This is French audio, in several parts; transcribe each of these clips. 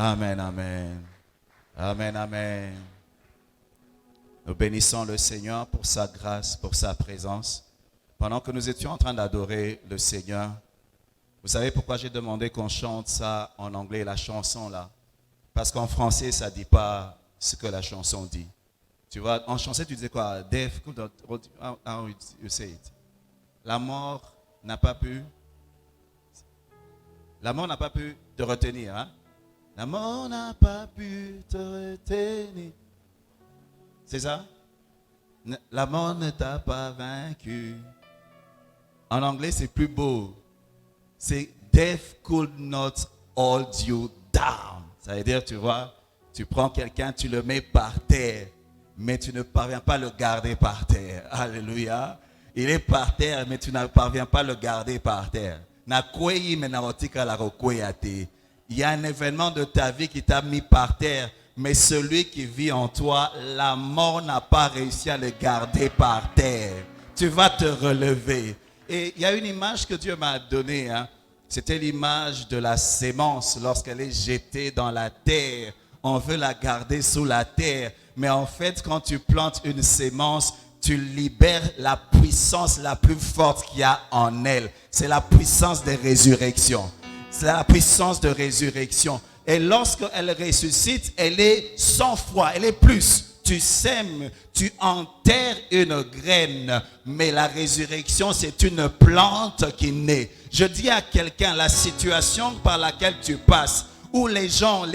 Amen, amen. Amen, amen. Nous bénissons le Seigneur pour sa grâce, pour sa présence. Pendant que nous étions en train d'adorer le Seigneur, vous savez pourquoi j'ai demandé qu'on chante ça en anglais, la chanson là? Parce qu'en français, ça ne dit pas ce que la chanson dit. Tu vois, en français, tu disais quoi? Death, how you say it? La mort n'a pas pu te retenir. Hein? La mort n'a pas pu te retenir. C'est ça? La mort ne t'a pas vaincu. En anglais, c'est plus beau. C'est Death could not hold you down. Ça veut dire, tu vois, tu prends quelqu'un, tu le mets par terre, mais tu ne parviens pas à le garder par terre. Alléluia. Il est par terre, mais tu ne parviens pas à le garder par terre. Il y a un événement de ta vie qui t'a mis par terre, mais celui qui vit en toi, la mort n'a pas réussi à le garder par terre. Tu vas te relever. Et il y a une image que Dieu m'a donnée. Hein. C'était l'image de la sémence lorsqu'elle est jetée dans la terre. On veut la garder sous la terre. Mais en fait, quand tu plantes une sémence, tu libères la puissance la plus forte qu'il y a en elle. C'est la puissance de résurrection. C'est la puissance de résurrection. Et lorsqu'elle ressuscite, elle est 100 fois, elle est plus. Tu sèmes, tu enterres une graine, mais la résurrection, c'est une plante qui naît. Je dis à quelqu'un, la situation par laquelle tu passes, où les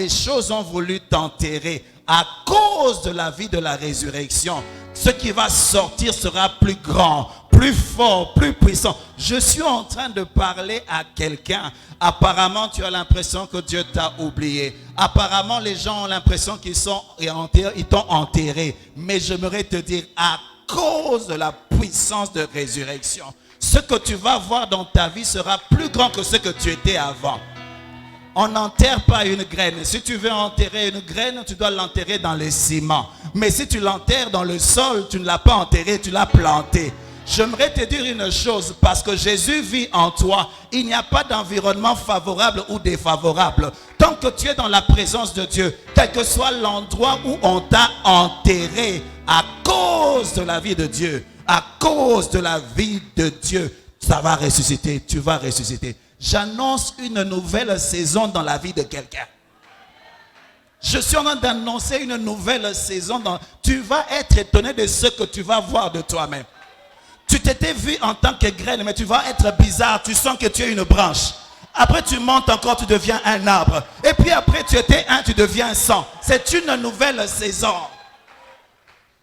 choses ont voulu t'enterrer, à cause de la vie de la résurrection, ce qui va sortir sera plus grand, plus fort, plus puissant. Je suis en train de parler à quelqu'un. Apparemment, tu as l'impression que Dieu t'a oublié. Apparemment, les gens ont l'impression qu'ils t'ont enterré. Mais j'aimerais te dire, à cause de la puissance de résurrection, ce que tu vas voir dans ta vie sera plus grand que ce que tu étais avant. On n'enterre pas une graine. Si tu veux enterrer une graine, tu dois l'enterrer dans le ciment. Mais si tu l'enterres dans le sol, tu ne l'as pas enterré, tu l'as planté. J'aimerais te dire une chose, parce que Jésus vit en toi, il n'y a pas d'environnement favorable ou défavorable. Tant que tu es dans la présence de Dieu, quel que soit l'endroit où on t'a enterré, à cause de la vie de Dieu, à cause de la vie de Dieu, ça va ressusciter, tu vas ressusciter. J'annonce une nouvelle saison dans la vie de quelqu'un. Je suis en train d'annoncer une nouvelle saison. Tu vas être étonné de ce que tu vas voir de toi-même. Tu t'étais vu en tant que graine, mais tu vas être bizarre. Tu sens que tu es une branche. Après, tu montes encore, tu deviens un arbre. Et puis après, tu étais tu deviens 100. C'est une nouvelle saison.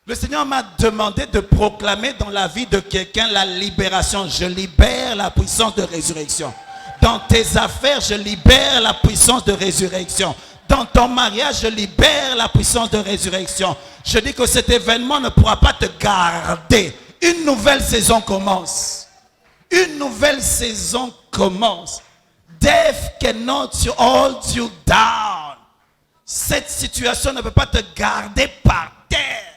Le Seigneur m'a demandé de proclamer dans la vie de quelqu'un la libération. Je libère la puissance de résurrection. Dans tes affaires, je libère la puissance de résurrection. Dans ton mariage, je libère la puissance de résurrection. Je dis que cet événement ne pourra pas te garder. Une nouvelle saison commence. Une nouvelle saison commence. Death cannot hold you down. Cette situation ne peut pas te garder par terre.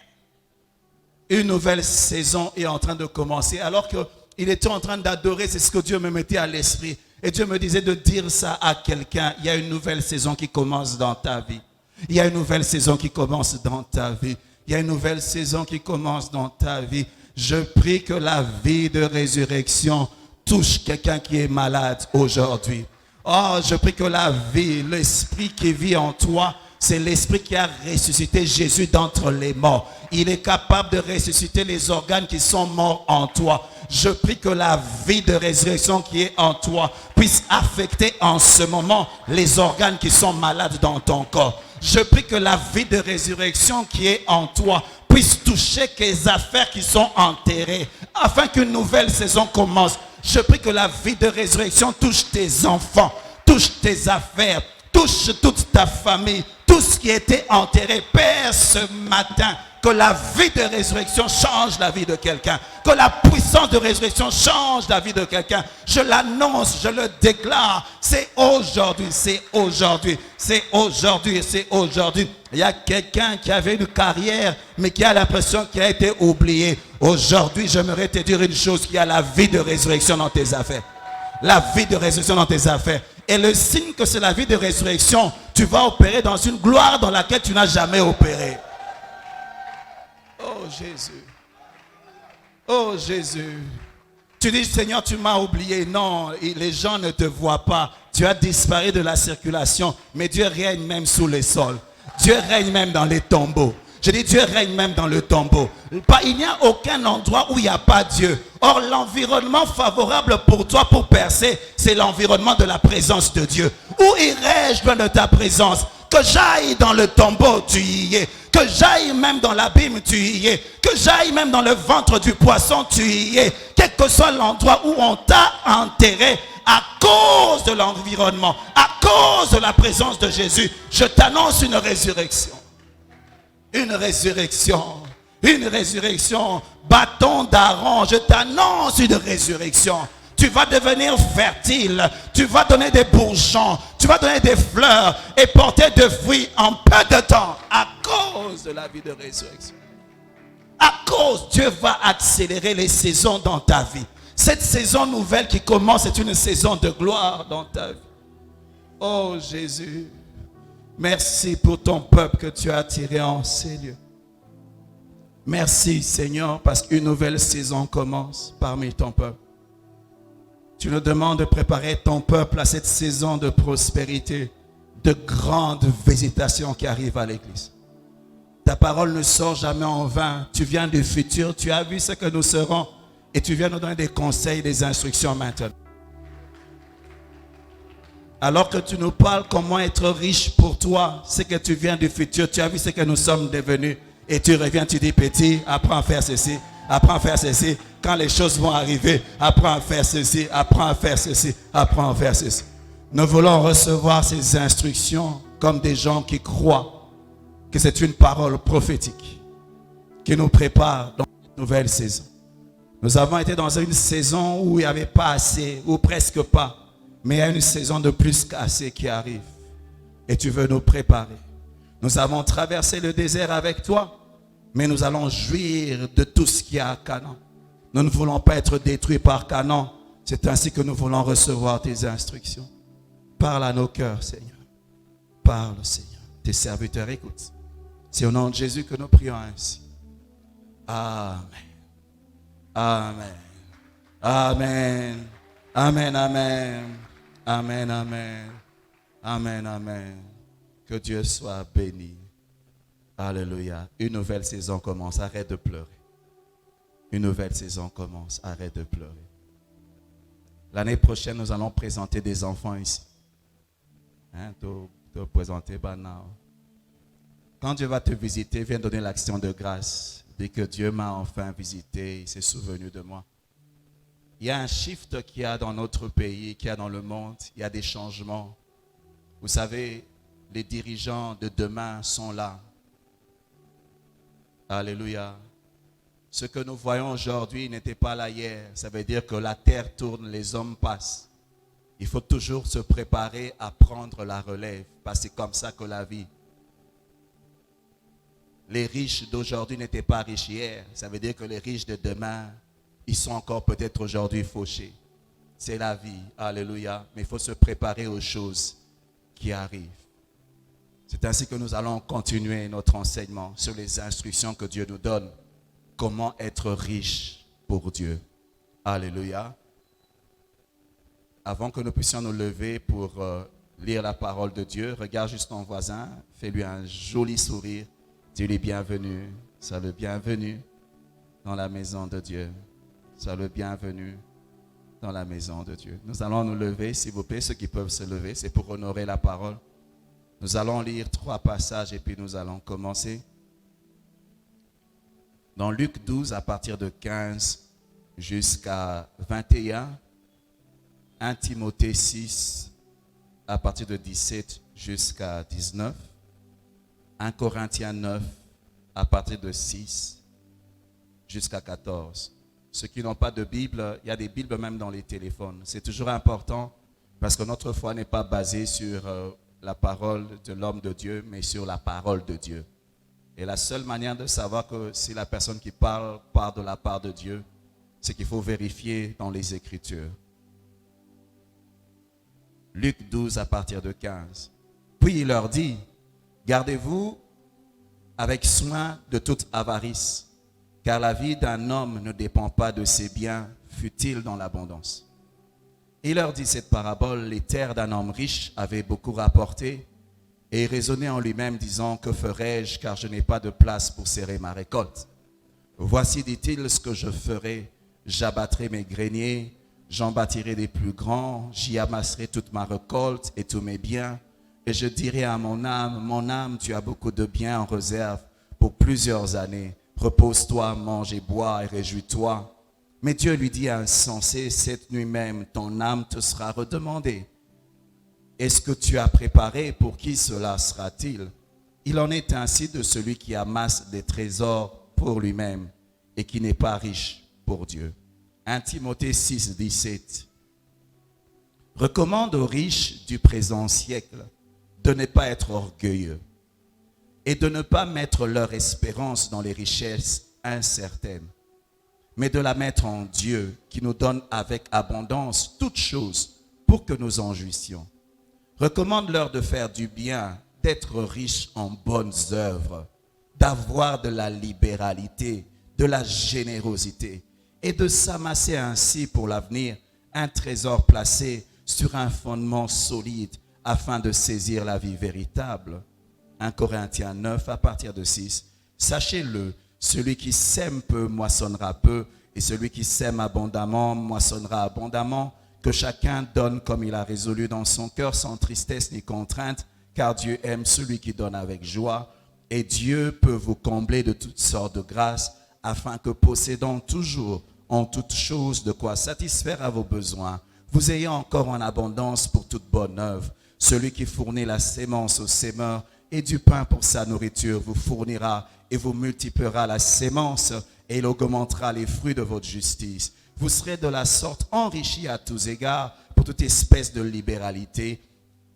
Une nouvelle saison est en train de commencer. Alors qu'il était en train d'adorer, c'est ce que Dieu me mettait à l'esprit. Et Dieu me disait de dire ça à quelqu'un. Il y a une nouvelle saison qui commence dans ta vie. Il y a une nouvelle saison qui commence dans ta vie. Il y a une nouvelle saison qui commence dans ta vie. Je prie que la vie de résurrection touche quelqu'un qui est malade aujourd'hui. Oh, je prie que la vie, l'esprit qui vit en toi, c'est l'esprit qui a ressuscité Jésus d'entre les morts. Il est capable de ressusciter les organes qui sont morts en toi. Je prie que la vie de résurrection qui est en toi puisse affecter en ce moment les organes qui sont malades dans ton corps. Je prie que la vie de résurrection qui est en toi puisse toucher les affaires qui sont enterrées afin qu'une nouvelle saison commence. Je prie que la vie de résurrection touche tes enfants, touche tes affaires, touche toute ta famille, tout ce qui était enterré. Père, ce matin, que la vie de résurrection change la vie de quelqu'un. Que la puissance de résurrection change la vie de quelqu'un. Je l'annonce, je le déclare. C'est aujourd'hui, c'est aujourd'hui, c'est aujourd'hui, c'est aujourd'hui. Il y a quelqu'un qui avait une carrière, mais qui a l'impression qu'il a été oublié. Aujourd'hui, j'aimerais te dire une chose, qu'il y a la vie de résurrection dans tes affaires. La vie de résurrection dans tes affaires. Et le signe que c'est la vie de résurrection, Tu vas opérer dans une gloire dans laquelle tu n'as jamais opéré. Oh Jésus. Oh Jésus. Tu dis, Seigneur, tu m'as oublié. Non, les gens ne te voient pas. Tu as disparu de la circulation. Mais Dieu règne même sous les sols. Dieu règne même dans les tombeaux. Je dis, Dieu règne même dans le tombeau. Il n'y a aucun endroit où il n'y a pas Dieu. Or, l'environnement favorable pour toi pour percer, c'est l'environnement de la présence de Dieu. Où irais-je loin de ta présence? Que j'aille dans le tombeau, tu y es. Que j'aille même dans l'abîme, tu y es. Que j'aille même dans le ventre du poisson, tu y es. Quel que soit l'endroit où on t'a enterré, à cause de l'environnement, à cause de la présence de Jésus, je t'annonce une résurrection. Une résurrection. Une résurrection. Bâton d'Aaron, je t'annonce une résurrection. Tu vas devenir fertile. Tu vas donner des bourgeons. Tu vas donner des fleurs et porter de fruits en peu de temps à cause de la vie de résurrection. À cause, Dieu va accélérer les saisons dans ta vie. Cette saison nouvelle qui commence est une saison de gloire dans ta vie. Oh Jésus, merci pour ton peuple que tu as attiré en ces lieux. Merci Seigneur parce qu'une nouvelle saison commence parmi ton peuple. Tu nous demandes de préparer ton peuple à cette saison de prospérité, de grande visitation qui arrive à l'église. Ta parole ne sort jamais en vain. Tu viens du futur, tu as vu ce que nous serons et tu viens nous donner des conseils, des instructions maintenant. Alors que tu nous parles comment être riche pour toi, c'est que tu viens du futur, tu as vu ce que nous sommes devenus et tu reviens, tu dis petit, apprends à faire ceci, apprends à faire ceci. Quand les choses vont arriver, apprends à faire ceci, apprends à faire ceci, apprends à faire ceci. Nous voulons recevoir ces instructions comme des gens qui croient que c'est une parole prophétique qui nous prépare dans une nouvelle saison. Nous avons été dans une saison où il n'y avait pas assez, ou presque pas. Mais il y a une saison de plus qu'assez qui arrive. Et tu veux nous préparer. Nous avons traversé le désert avec toi, mais nous allons jouir de tout ce qu'il y a à Canaan. Nous ne voulons pas être détruits par Canaan. C'est ainsi que nous voulons recevoir tes instructions. Parle à nos cœurs, Seigneur. Parle, Seigneur. Tes serviteurs écoutent. C'est au nom de Jésus que nous prions ainsi. Amen. Amen. Amen. Amen, amen. Amen, amen. Amen, amen. Que Dieu soit béni. Alléluia. Une nouvelle saison commence. Arrête de pleurer. Une nouvelle saison commence. Arrête de pleurer. L'année prochaine, nous allons présenter des enfants ici. Te présenter maintenant. Quand Dieu va te visiter, viens donner l'action de grâce. Dis que Dieu m'a enfin visité, il s'est souvenu de moi. Il y a un shift qu'il y a dans notre pays, qu'il y a dans le monde. Il y a des changements. Vous savez, les dirigeants de demain sont là. Alléluia. Ce que nous voyons aujourd'hui n'était pas là hier. Ça veut dire que la terre tourne, les hommes passent. Il faut toujours se préparer à prendre la relève, parce que c'est comme ça que la vie. Les riches d'aujourd'hui n'étaient pas riches hier. Ça veut dire que les riches de demain, ils sont encore peut-être aujourd'hui fauchés. C'est la vie. Alléluia. Mais il faut se préparer aux choses qui arrivent. C'est ainsi que nous allons continuer notre enseignement sur les instructions que Dieu nous donne. Comment être riche pour Dieu. Alléluia. Avant que nous puissions nous lever pour lire la parole de Dieu, regarde juste ton voisin, fais-lui un joli sourire. Dis-lui bienvenue. Sois le bienvenu dans la maison de Dieu. Sois le bienvenu dans la maison de Dieu. Nous allons nous lever, s'il vous plaît, ceux qui peuvent se lever, c'est pour honorer la parole. Nous allons lire 3 passages et puis nous allons commencer. Dans Luc 12, à partir de 15 jusqu'à 21, 1 Timothée 6, à partir de 17 jusqu'à 19, 1 Corinthiens 9, à partir de 6 jusqu'à 14. Ceux qui n'ont pas de Bible, il y a des Bibles même dans les téléphones. C'est toujours important parce que notre foi n'est pas basée sur la parole de l'homme de Dieu, mais sur la parole de Dieu. Et la seule manière de savoir que si la personne qui parle de la part de Dieu, c'est qu'il faut vérifier dans les Écritures. Luc 12 à partir de 15. Puis il leur dit, gardez-vous avec soin de toute avarice, car la vie d'un homme ne dépend pas de ses biens, fût-il dans l'abondance. Il leur dit cette parabole, les terres d'un homme riche avaient beaucoup rapporté, et il raisonnait en lui-même, disant, que ferai-je, car je n'ai pas de place pour serrer ma récolte. Voici, dit-il, ce que je ferai, j'abattrai mes greniers, j'en bâtirai des plus grands, j'y amasserai toute ma récolte et tous mes biens, et je dirai à mon âme, tu as beaucoup de biens en réserve pour plusieurs années. Repose-toi, mange et bois et réjouis-toi. Mais Dieu lui dit insensé, cette nuit même, ton âme te sera redemandée. Est-ce que tu as préparé, pour qui cela sera-t-il? Il en est ainsi de celui qui amasse des trésors pour lui-même et qui n'est pas riche pour Dieu. 1 Timothée 6, 17. Recommande aux riches du présent siècle de ne pas être orgueilleux et de ne pas mettre leur espérance dans les richesses incertaines, mais de la mettre en Dieu qui nous donne avec abondance toutes choses pour que nous en jouissions. Recommande-leur de faire du bien, d'être riches en bonnes œuvres, d'avoir de la libéralité, de la générosité et de s'amasser ainsi pour l'avenir un trésor placé sur un fondement solide afin de saisir la vie véritable. 1 Corinthiens 9 à partir de 6. Sachez-le, celui qui sème peu moissonnera peu, et celui qui sème abondamment moissonnera abondamment. Que chacun donne comme il a résolu dans son cœur, sans tristesse ni contrainte, car Dieu aime celui qui donne avec joie. Et Dieu peut vous combler de toutes sortes de grâces, afin que possédant toujours en toutes choses de quoi satisfaire à vos besoins, vous ayez encore en abondance pour toute bonne œuvre. Celui qui fournit la sémence au sémeur et du pain pour sa nourriture vous fournira et vous multipliera la sémence et il augmentera les fruits de votre justice. Vous serez de la sorte enrichis à tous égards pour toute espèce de libéralité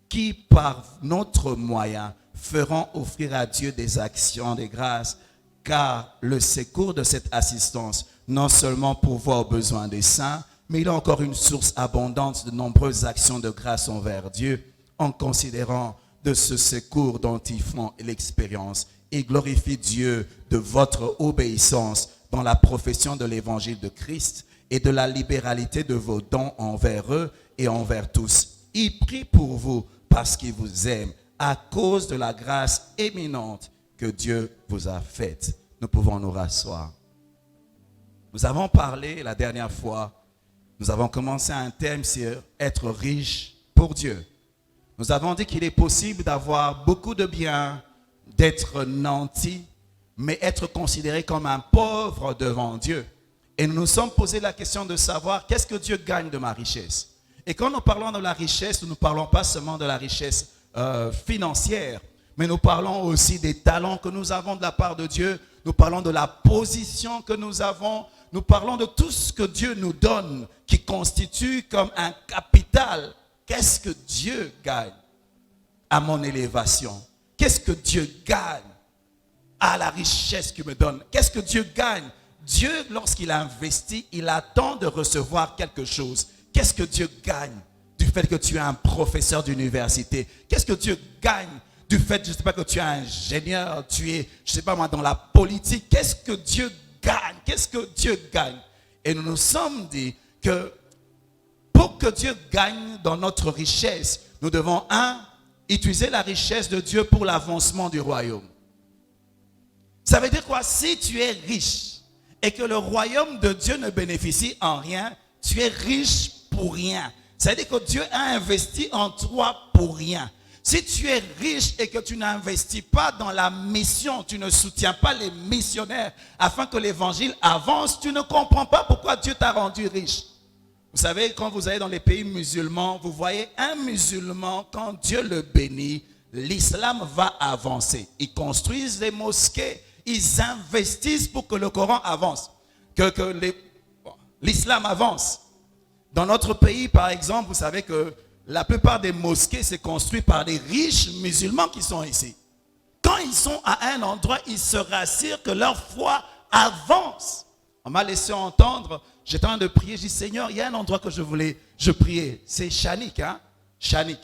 qui, par notre moyen, feront offrir à Dieu des actions de grâce, car le secours de cette assistance non seulement pourvoit aux besoins des saints, mais il a encore une source abondante de nombreuses actions de grâce envers Dieu, en considérant de ce secours dont ils font l'expérience et glorifient Dieu de votre obéissance dans la profession de l'évangile de Christ et de la libéralité de vos dons envers eux et envers tous. Il prie pour vous parce qu'il vous aime à cause de la grâce éminente que Dieu vous a faite. Nous pouvons nous rasseoir. Nous avons parlé la dernière fois, nous avons commencé un thème sur être riche pour Dieu. Nous avons dit qu'il est possible d'avoir beaucoup de biens, d'être nanti, mais être considéré comme un pauvre devant Dieu. Et nous nous sommes posé la question de savoir qu'est-ce que Dieu gagne de ma richesse. Et quand nous parlons de la richesse, nous ne parlons pas seulement de la richesse financière, mais nous parlons aussi des talents que nous avons de la part de Dieu. Nous parlons de la position que nous avons. Nous parlons de tout ce que Dieu nous donne qui constitue comme un capital. Qu'est-ce que Dieu gagne à mon élévation? Qu'est-ce que Dieu gagne à la richesse qu'il me donne? Qu'est-ce que Dieu gagne? Dieu, lorsqu'il investit, il attend de recevoir quelque chose. Qu'est-ce que Dieu gagne du fait que tu es un professeur d'université? Qu'est-ce que Dieu gagne du fait, je ne sais pas, que tu es ingénieur, tu es, je ne sais pas moi, dans la politique? Qu'est-ce que Dieu gagne? Qu'est-ce que Dieu gagne? Et nous nous sommes dit que pour que Dieu gagne dans notre richesse, nous devons, utiliser la richesse de Dieu pour l'avancement du royaume. Ça veut dire quoi? Si tu es riche et que le royaume de Dieu ne bénéficie en rien, tu es riche pour rien. Ça veut dire que Dieu a investi en toi pour rien. Si tu es riche et que tu n'investis pas dans la mission, tu ne soutiens pas les missionnaires afin que l'évangile avance, tu ne comprends pas pourquoi Dieu t'a rendu riche. Vous savez, quand vous allez dans les pays musulmans, vous voyez un musulman, quand Dieu le bénit, l'islam va avancer. Ils construisent des mosquées, ils investissent pour que le Coran avance, l'islam avance. Dans notre pays, par exemple, vous savez que la plupart des mosquées, c'est construit par des riches musulmans qui sont ici. Quand ils sont à un endroit, ils se rassurent que leur foi avance. On m'a laissé entendre, j'étais en train de prier, j'ai dit, Seigneur, il y a un endroit que je priais, c'est Chanik, Chanik.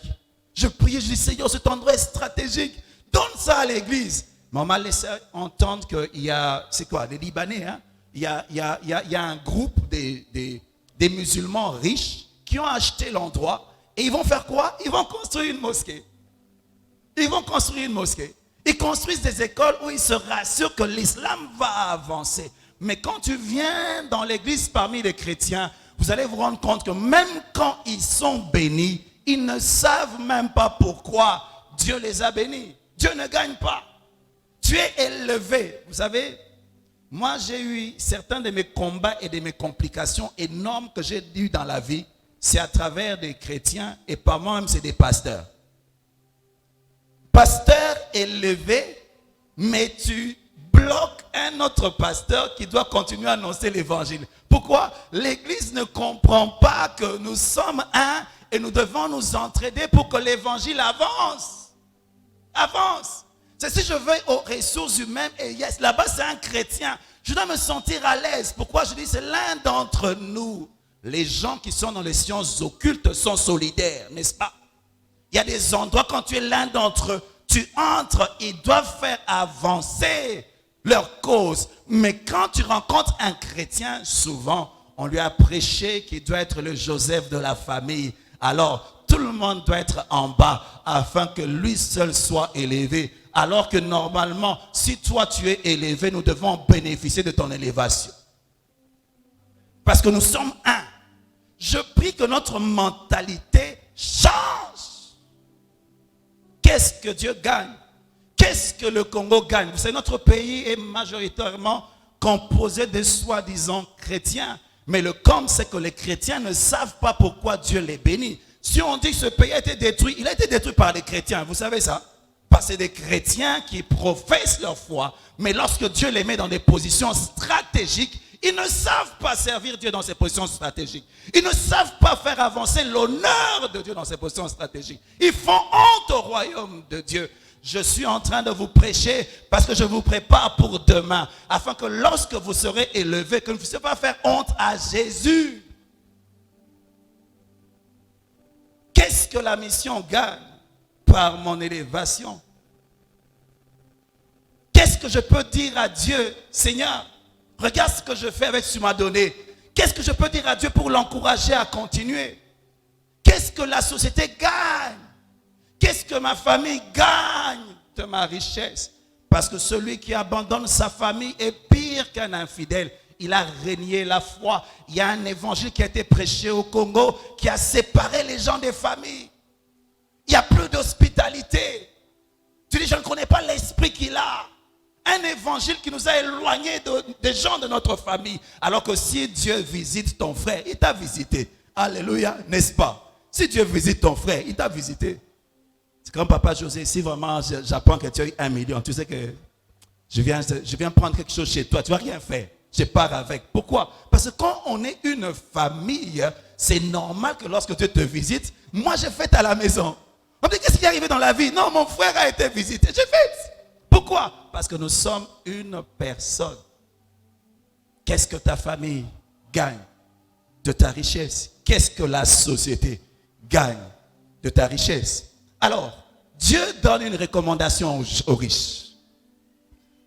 Je priais, je dis, Seigneur, cet endroit est stratégique. Donne ça à l'église. Mais on m'a laissé entendre qu'il y a, c'est quoi, les Libanais, hein? Il y a un groupe des musulmans riches qui ont acheté l'endroit. Et ils vont faire quoi? Ils vont construire une mosquée. Ils vont construire une mosquée. Ils construisent des écoles où ils se rassurent que l'islam va avancer. Mais quand tu viens dans l'église parmi les chrétiens, vous allez vous rendre compte que même quand ils sont bénis, ils ne savent même pas pourquoi Dieu les a bénis. Dieu ne gagne pas. Tu es élevé. Vous savez, moi j'ai eu certains de mes combats et de mes complications énormes que j'ai eues dans la vie. C'est à travers des chrétiens et par moi-même c'est des pasteurs. Pasteur élevé, mais tu bloques un autre pasteur qui doit continuer à annoncer l'évangile. Pourquoi? L'église ne comprend pas que nous sommes un et nous devons nous entraider pour que l'évangile avance. Avance. C'est si je vais aux ressources humaines et yes, là-bas c'est un chrétien. Je dois me sentir à l'aise. Pourquoi? Je dis c'est l'un d'entre nous. Les gens qui sont dans les sciences occultes sont solidaires, n'est-ce pas? Il y a des endroits, quand tu es l'un d'entre eux, tu entres, ils doivent faire avancer leur cause. Mais quand tu rencontres un chrétien, souvent, on lui a prêché qu'il doit être le Joseph de la famille. Alors, tout le monde doit être en bas afin que lui seul soit élevé. Alors que normalement, si toi tu es élevé, nous devons bénéficier de ton élévation. Parce que nous sommes un. Je prie que notre mentalité change. Qu'est-ce que Dieu gagne? Qu'est-ce que le Congo gagne? Vous savez, notre pays est majoritairement composé de soi-disant chrétiens. Mais le comble, c'est que les chrétiens ne savent pas pourquoi Dieu les bénit. Si on dit que ce pays a été détruit, il a été détruit par les chrétiens. Vous savez ça? Parce que c'est des chrétiens qui professent leur foi. Mais lorsque Dieu les met dans des positions stratégiques, ils ne savent pas servir Dieu dans ces positions stratégiques. Ils ne savent pas faire avancer l'honneur de Dieu dans ces positions stratégiques. Ils font honte au royaume de Dieu. Je suis en train de vous prêcher parce que je vous prépare pour demain. Afin que lorsque vous serez élevés, que vous ne puissiez pas faire honte à Jésus. Qu'est-ce que la mission gagne par mon élévation? Qu'est-ce que je peux dire à Dieu? Seigneur, regarde ce que je fais avec ce que tu m'as donné. Qu'est-ce que je peux dire à Dieu pour l'encourager à continuer? Qu'est-ce que la société gagne? Qu'est-ce que ma famille gagne de ma richesse? Parce que celui qui abandonne sa famille est pire qu'un infidèle. Il a renié la foi. Il y a un évangile qui a été prêché au Congo qui a séparé les gens des familles. Il n'y a plus d'hospitalité. Tu dis, je ne connais pas l'esprit qu'il a. Un évangile qui nous a éloignés des gens de notre famille. Alors que si Dieu visite ton frère, il t'a visité. Alléluia, n'est-ce pas? Si Dieu visite ton frère, il t'a visité. C'est comme papa José, si vraiment j'apprends que tu as eu 1 million, tu sais que je viens prendre quelque chose chez toi, tu ne vas rien faire. Je pars avec. Pourquoi? Parce que quand on est une famille, c'est normal que lorsque Dieu te visite, moi j'ai fête à la maison. On me dit, qu'est-ce qui est arrivé dans la vie? Non, mon frère a été visité, j'ai fête. Pourquoi? Parce que nous sommes une personne. Qu'est-ce que ta famille gagne de ta richesse? Qu'est-ce que la société gagne de ta richesse? Alors, Dieu donne une recommandation aux riches.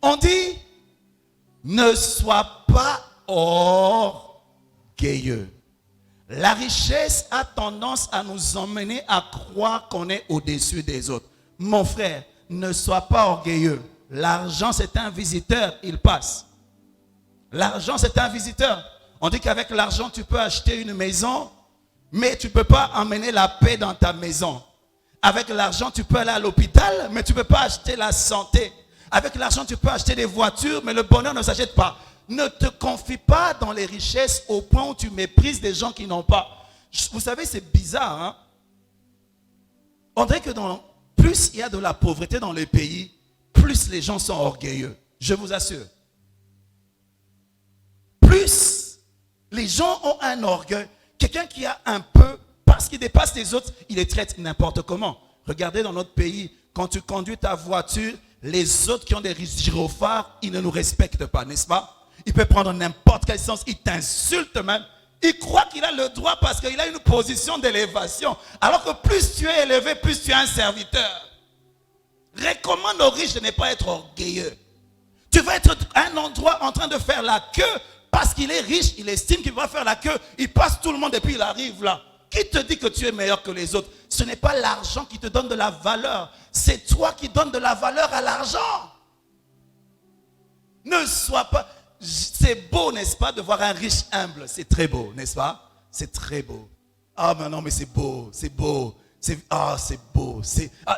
On dit, ne sois pas orgueilleux. La richesse a tendance à nous emmener à croire qu'on est au-dessus des autres. Mon frère, ne sois pas orgueilleux. L'argent, c'est un visiteur, il passe. L'argent, c'est un visiteur. On dit qu'avec l'argent, tu peux acheter une maison, mais tu ne peux pas emmener la paix dans ta maison. Avec l'argent, tu peux aller à l'hôpital, mais tu ne peux pas acheter la santé. Avec l'argent, tu peux acheter des voitures, mais le bonheur ne s'achète pas. Ne te confie pas dans les richesses au point où tu méprises des gens qui n'ont pas. Vous savez, c'est bizarre. Hein? On dirait que plus il y a de la pauvreté dans les pays, plus les gens sont orgueilleux. Je vous assure. Plus les gens ont un orgueil. Quelqu'un qui a un peu, parce qu'il dépasse les autres, il les traite n'importe comment. Regardez dans notre pays, quand tu conduis ta voiture, les autres qui ont des gyrophares, ils ne nous respectent pas, n'est-ce pas? Il peut prendre n'importe quel sens, il t'insulte même. Il croit qu'il a le droit parce qu'il a une position d'élévation. Alors que plus tu es élevé, plus tu es un serviteur. Recommande aux riches de ne pas être orgueilleux. Tu vas être à un endroit en train de faire la queue parce qu'il est riche, il estime qu'il va faire la queue, il passe tout le monde et puis il arrive là. Qui te dit que tu es meilleur que les autres? Ce n'est pas l'argent qui te donne de la valeur, c'est toi qui donnes de la valeur à l'argent. Ne sois pas... C'est beau, n'est-ce pas, de voir un riche humble. C'est très beau, n'est-ce pas? C'est très beau. Ah, mais non, mais c'est beau, c'est beau. C'est beau.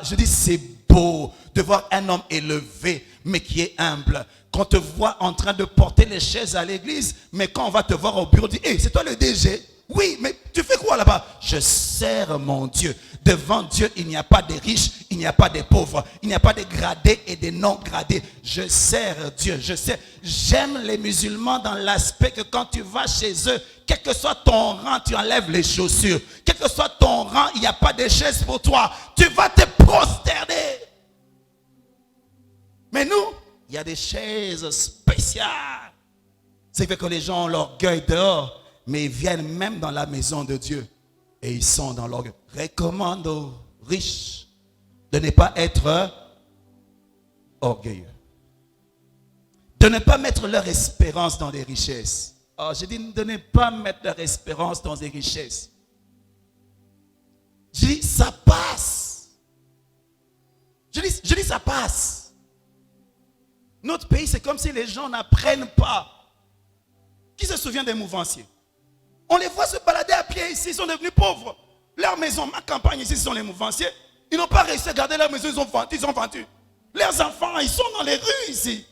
Je dis c'est beau de voir un homme élevé, mais qui est humble. Qu'on te voit en train de porter les chaises à l'église, mais quand on va te voir au bureau, on dit, hey, c'est toi le DG? Oui, mais tu fais quoi là-bas? Je sers mon Dieu. Devant Dieu, il n'y a pas de riches, il n'y a pas de pauvres, il n'y a pas de gradés et de non gradés. Je sers Dieu, je sais. J'aime les musulmans dans l'aspect que quand tu vas chez eux, quel que soit ton rang, tu enlèves les chaussures. Quel que soit ton rang, il n'y a pas de chaise pour toi. Tu vas te prosterner. Mais nous, il y a des chaises spéciales. C'est fait que les gens ont l'orgueil dehors, mais ils viennent même dans la maison de Dieu. Et ils sont dans l'orgueil. Recommande aux riches de ne pas être orgueilleux. De ne pas mettre leur espérance dans les richesses. Oh, je dis de ne pas mettre leur espérance dans les richesses. Je dis ça passe. Je dis ça passe. Notre pays, c'est comme si les gens n'apprennent pas. Qui se souvient des mouvanciers? On les voit se balader à pied ici, ils sont devenus pauvres. Leur maison, ma campagne ici, ce sont les mouvanciers. Ils n'ont pas réussi à garder leur maison, ils ont vendu. Leurs enfants, ils sont dans les rues ici.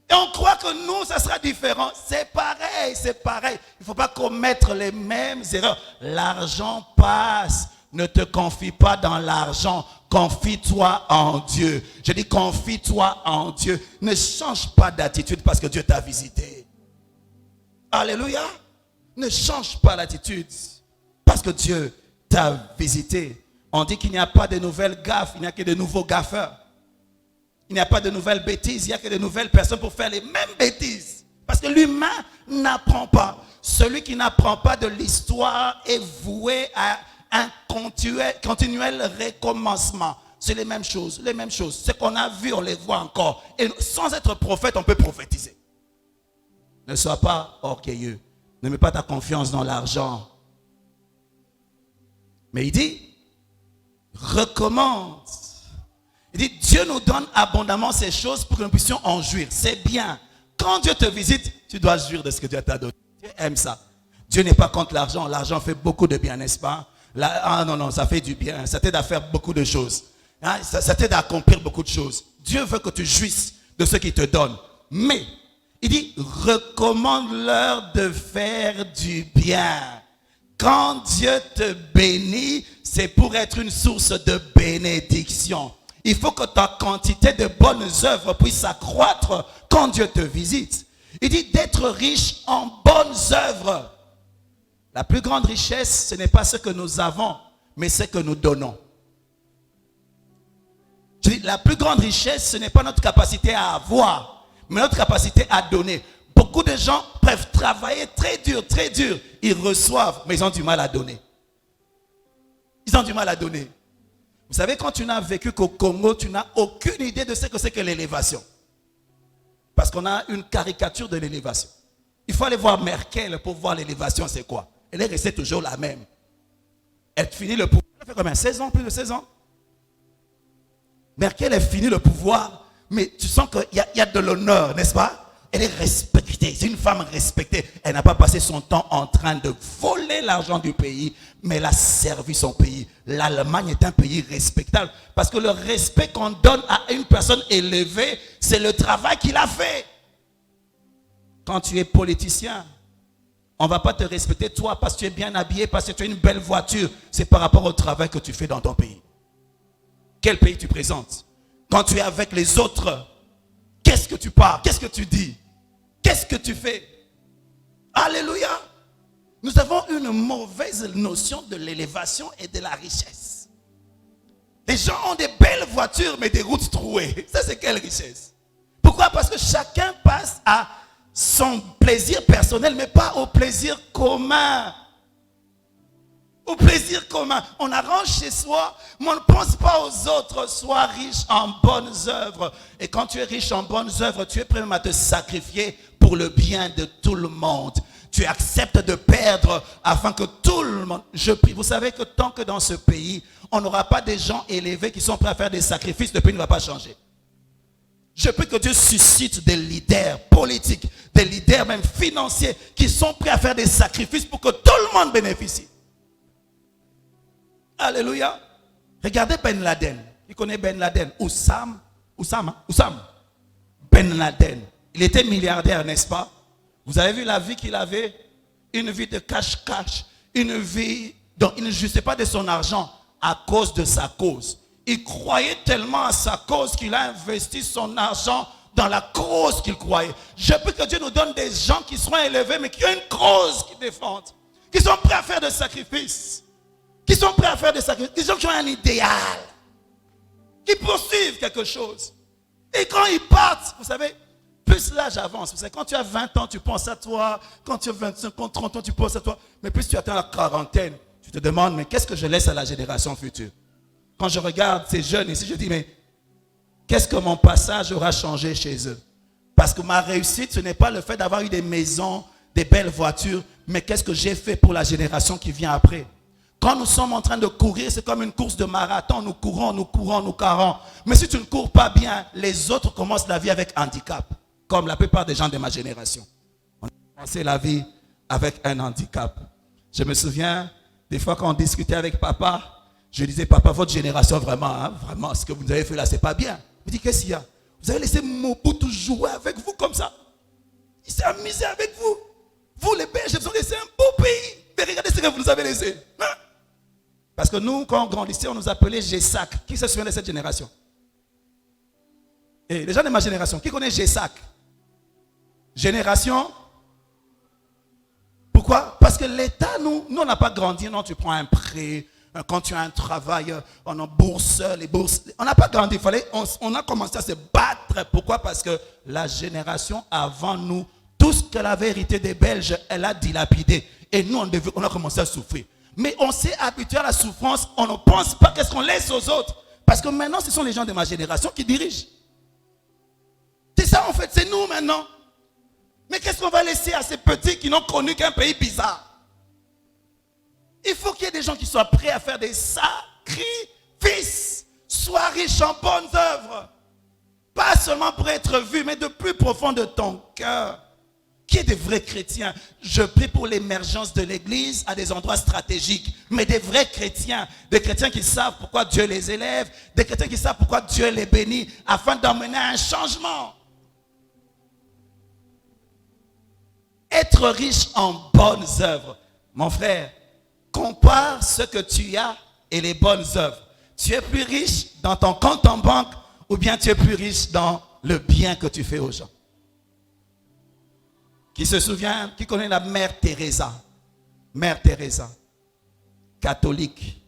Et on croit que nous, ça sera différent. C'est pareil, c'est pareil. Il ne faut pas commettre les mêmes erreurs. L'argent passe. Ne te confie pas dans l'argent. Confie-toi en Dieu. Je dis confie-toi en Dieu. Ne change pas d'attitude parce que Dieu t'a visité. Alléluia. Ne change pas l'attitude parce que Dieu t'a visité. On dit qu'il n'y a pas de nouvelles gaffes, il n'y a que de nouveaux gaffeurs. Il n'y a pas de nouvelles bêtises, il n'y a que de nouvelles personnes pour faire les mêmes bêtises. Parce que l'humain n'apprend pas. Celui qui n'apprend pas de l'histoire est voué à un continuel recommencement. C'est les mêmes choses, les mêmes choses. Ce qu'on a vu, on les voit encore. Et sans être prophète, on peut prophétiser. Ne sois pas orgueilleux. Ne mets pas ta confiance dans l'argent. Mais il dit, recommande. Il dit, Dieu nous donne abondamment ces choses pour que nous puissions en jouir. C'est bien. Quand Dieu te visite, tu dois jouir de ce que Dieu t'a donné. Dieu aime ça. Dieu n'est pas contre l'argent. L'argent fait beaucoup de bien, n'est-ce pas? Non, ça fait du bien. Ça t'aide à faire beaucoup de choses. Ça t'aide à accomplir beaucoup de choses. Dieu veut que tu jouisses de ce qu'il te donne. Mais, il dit, recommande-leur de faire du bien. Quand Dieu te bénit, c'est pour être une source de bénédiction. Il faut que ta quantité de bonnes œuvres puisse s'accroître quand Dieu te visite. Il dit d'être riche en bonnes œuvres. La plus grande richesse, ce n'est pas ce que nous avons, mais ce que nous donnons. Je dis, la plus grande richesse, ce n'est pas notre capacité à avoir, mais notre capacité à donner. Beaucoup de gens peuvent travailler très dur. Ils reçoivent, mais ils ont du mal à donner. Ils ont du mal à donner. Vous savez, quand tu n'as vécu qu'au Congo, tu n'as aucune idée de ce que c'est que l'élévation. Parce qu'on a une caricature de l'élévation. Il faut aller voir Merkel pour voir l'élévation, c'est quoi. Elle est restée toujours la même. Elle finit le pouvoir. Elle fait combien? 16 ans, plus de 16 ans. Merkel a fini le pouvoir, mais tu sens qu'il y a de l'honneur, n'est-ce pas? Elle est respectée, c'est une femme respectée. Elle n'a pas passé son temps en train de voler l'argent du pays, mais elle a servi son pays. L'Allemagne est un pays respectable parce que le respect qu'on donne à une personne élevée, c'est le travail qu'il a fait. Quand tu es politicien, on ne va pas te respecter toi parce que tu es bien habillé, parce que tu as une belle voiture. C'est par rapport au travail que tu fais dans ton pays. Quel pays tu présentes? Quand tu es avec les autres, qu'est-ce que tu parles? Qu'est-ce que tu dis? Qu'est-ce que tu fais? Alléluia! Nous avons une mauvaise notion de l'élévation et de la richesse. Les gens ont des belles voitures, mais des routes trouées. Ça, c'est quelle richesse? Pourquoi? Parce que chacun passe à son plaisir personnel, mais pas au plaisir commun. Au plaisir commun. On arrange chez soi, mais on ne pense pas aux autres. Sois riche en bonnes œuvres. Et quand tu es riche en bonnes œuvres, tu es prêt même à te sacrifier pour le bien de tout le monde. Tu acceptes de perdre afin que tout le monde... Je prie. Vous savez que tant que dans ce pays, on n'aura pas des gens élevés qui sont prêts à faire des sacrifices, le pays ne va pas changer. Je prie que Dieu suscite des leaders politiques, des leaders même financiers qui sont prêts à faire des sacrifices pour que tout le monde bénéficie. Alléluia. Regardez Ben Laden. Qui connaît Ben Laden? Oussam. Ben Laden. Il était milliardaire, n'est-ce pas? Vous avez vu la vie qu'il avait? Une vie de cache-cache. Une vie dont il ne jouissait pas de son argent à cause de sa cause. Il croyait tellement à sa cause qu'il a investi son argent dans la cause qu'il croyait. Je prie que Dieu nous donne des gens qui seront élevés, mais qui ont une cause qu'ils défendent. Qui sont prêts à faire des sacrifices. Qui sont prêts à faire des sacrifices. Des gens qui ont un idéal. Qui poursuivent quelque chose. Et quand ils partent, vous savez, plus l'âge avance. Vous savez, quand tu as 20 ans, tu penses à toi. Quand tu as 25 ans, 30 ans, tu penses à toi. Mais plus tu atteins la quarantaine, tu te demandes, mais qu'est-ce que je laisse à la génération future? Quand je regarde ces jeunes ici, je dis, mais qu'est-ce que mon passage aura changé chez eux? Parce que ma réussite, ce n'est pas le fait d'avoir eu des maisons, des belles voitures, mais qu'est-ce que j'ai fait pour la génération qui vient après? Quand nous sommes en train de courir, c'est comme une course de marathon. Nous courons. Mais si tu ne cours pas bien, les autres commencent la vie avec handicap. Comme la plupart des gens de ma génération. On a commencé la vie avec un handicap. Je me souviens, des fois quand on discutait avec papa, je disais, papa, votre génération, vraiment, ce que vous avez fait là, c'est pas bien. Il me dit, qu'est-ce qu'il y a? Vous avez laissé Mobutu jouer avec vous comme ça. Il s'est amusé avec vous. Vous, les Belges, vous avez laissé un beau pays. Mais regardez ce que vous nous avez laissé. Hein? Parce que nous, quand on grandissait, on nous appelait GESAC. Qui se souvient de cette génération? Et les gens de ma génération, qui connaît GESAC? Génération? Pourquoi? Parce que l'État, nous, on n'a pas grandi. Non, tu prends un prêt. Quand tu as un travail, on a bourse, les bourses. On n'a pas grandi. On a commencé à se battre. Pourquoi? Parce que la génération avant nous, tout ce qu'elle avait hérité des Belges, elle a dilapidé. Et nous, on a commencé à souffrir. Mais on s'est habitué à la souffrance. On ne pense pas qu'est-ce qu'on laisse aux autres. Parce que maintenant, ce sont les gens de ma génération qui dirigent. C'est ça en fait, c'est nous maintenant. Mais qu'est-ce qu'on va laisser à ces petits qui n'ont connu qu'un pays bizarre? Il faut qu'il y ait des gens qui soient prêts à faire des sacrifices. Sois riche en bonnes œuvres. Pas seulement pour être vu, mais de plus profond de ton cœur. Qui est des vrais chrétiens? Je prie pour l'émergence de l'église à des endroits stratégiques. Mais des vrais chrétiens. Des chrétiens qui savent pourquoi Dieu les élève. Des chrétiens qui savent pourquoi Dieu les bénit. Afin d'emmener un changement. Être riche en bonnes œuvres. Mon frère, compare ce que tu as et les bonnes œuvres. Tu es plus riche dans ton compte en banque ou bien tu es plus riche dans le bien que tu fais aux gens. Qui se souvient, qui connaît la mère Teresa? Mère Teresa, catholique.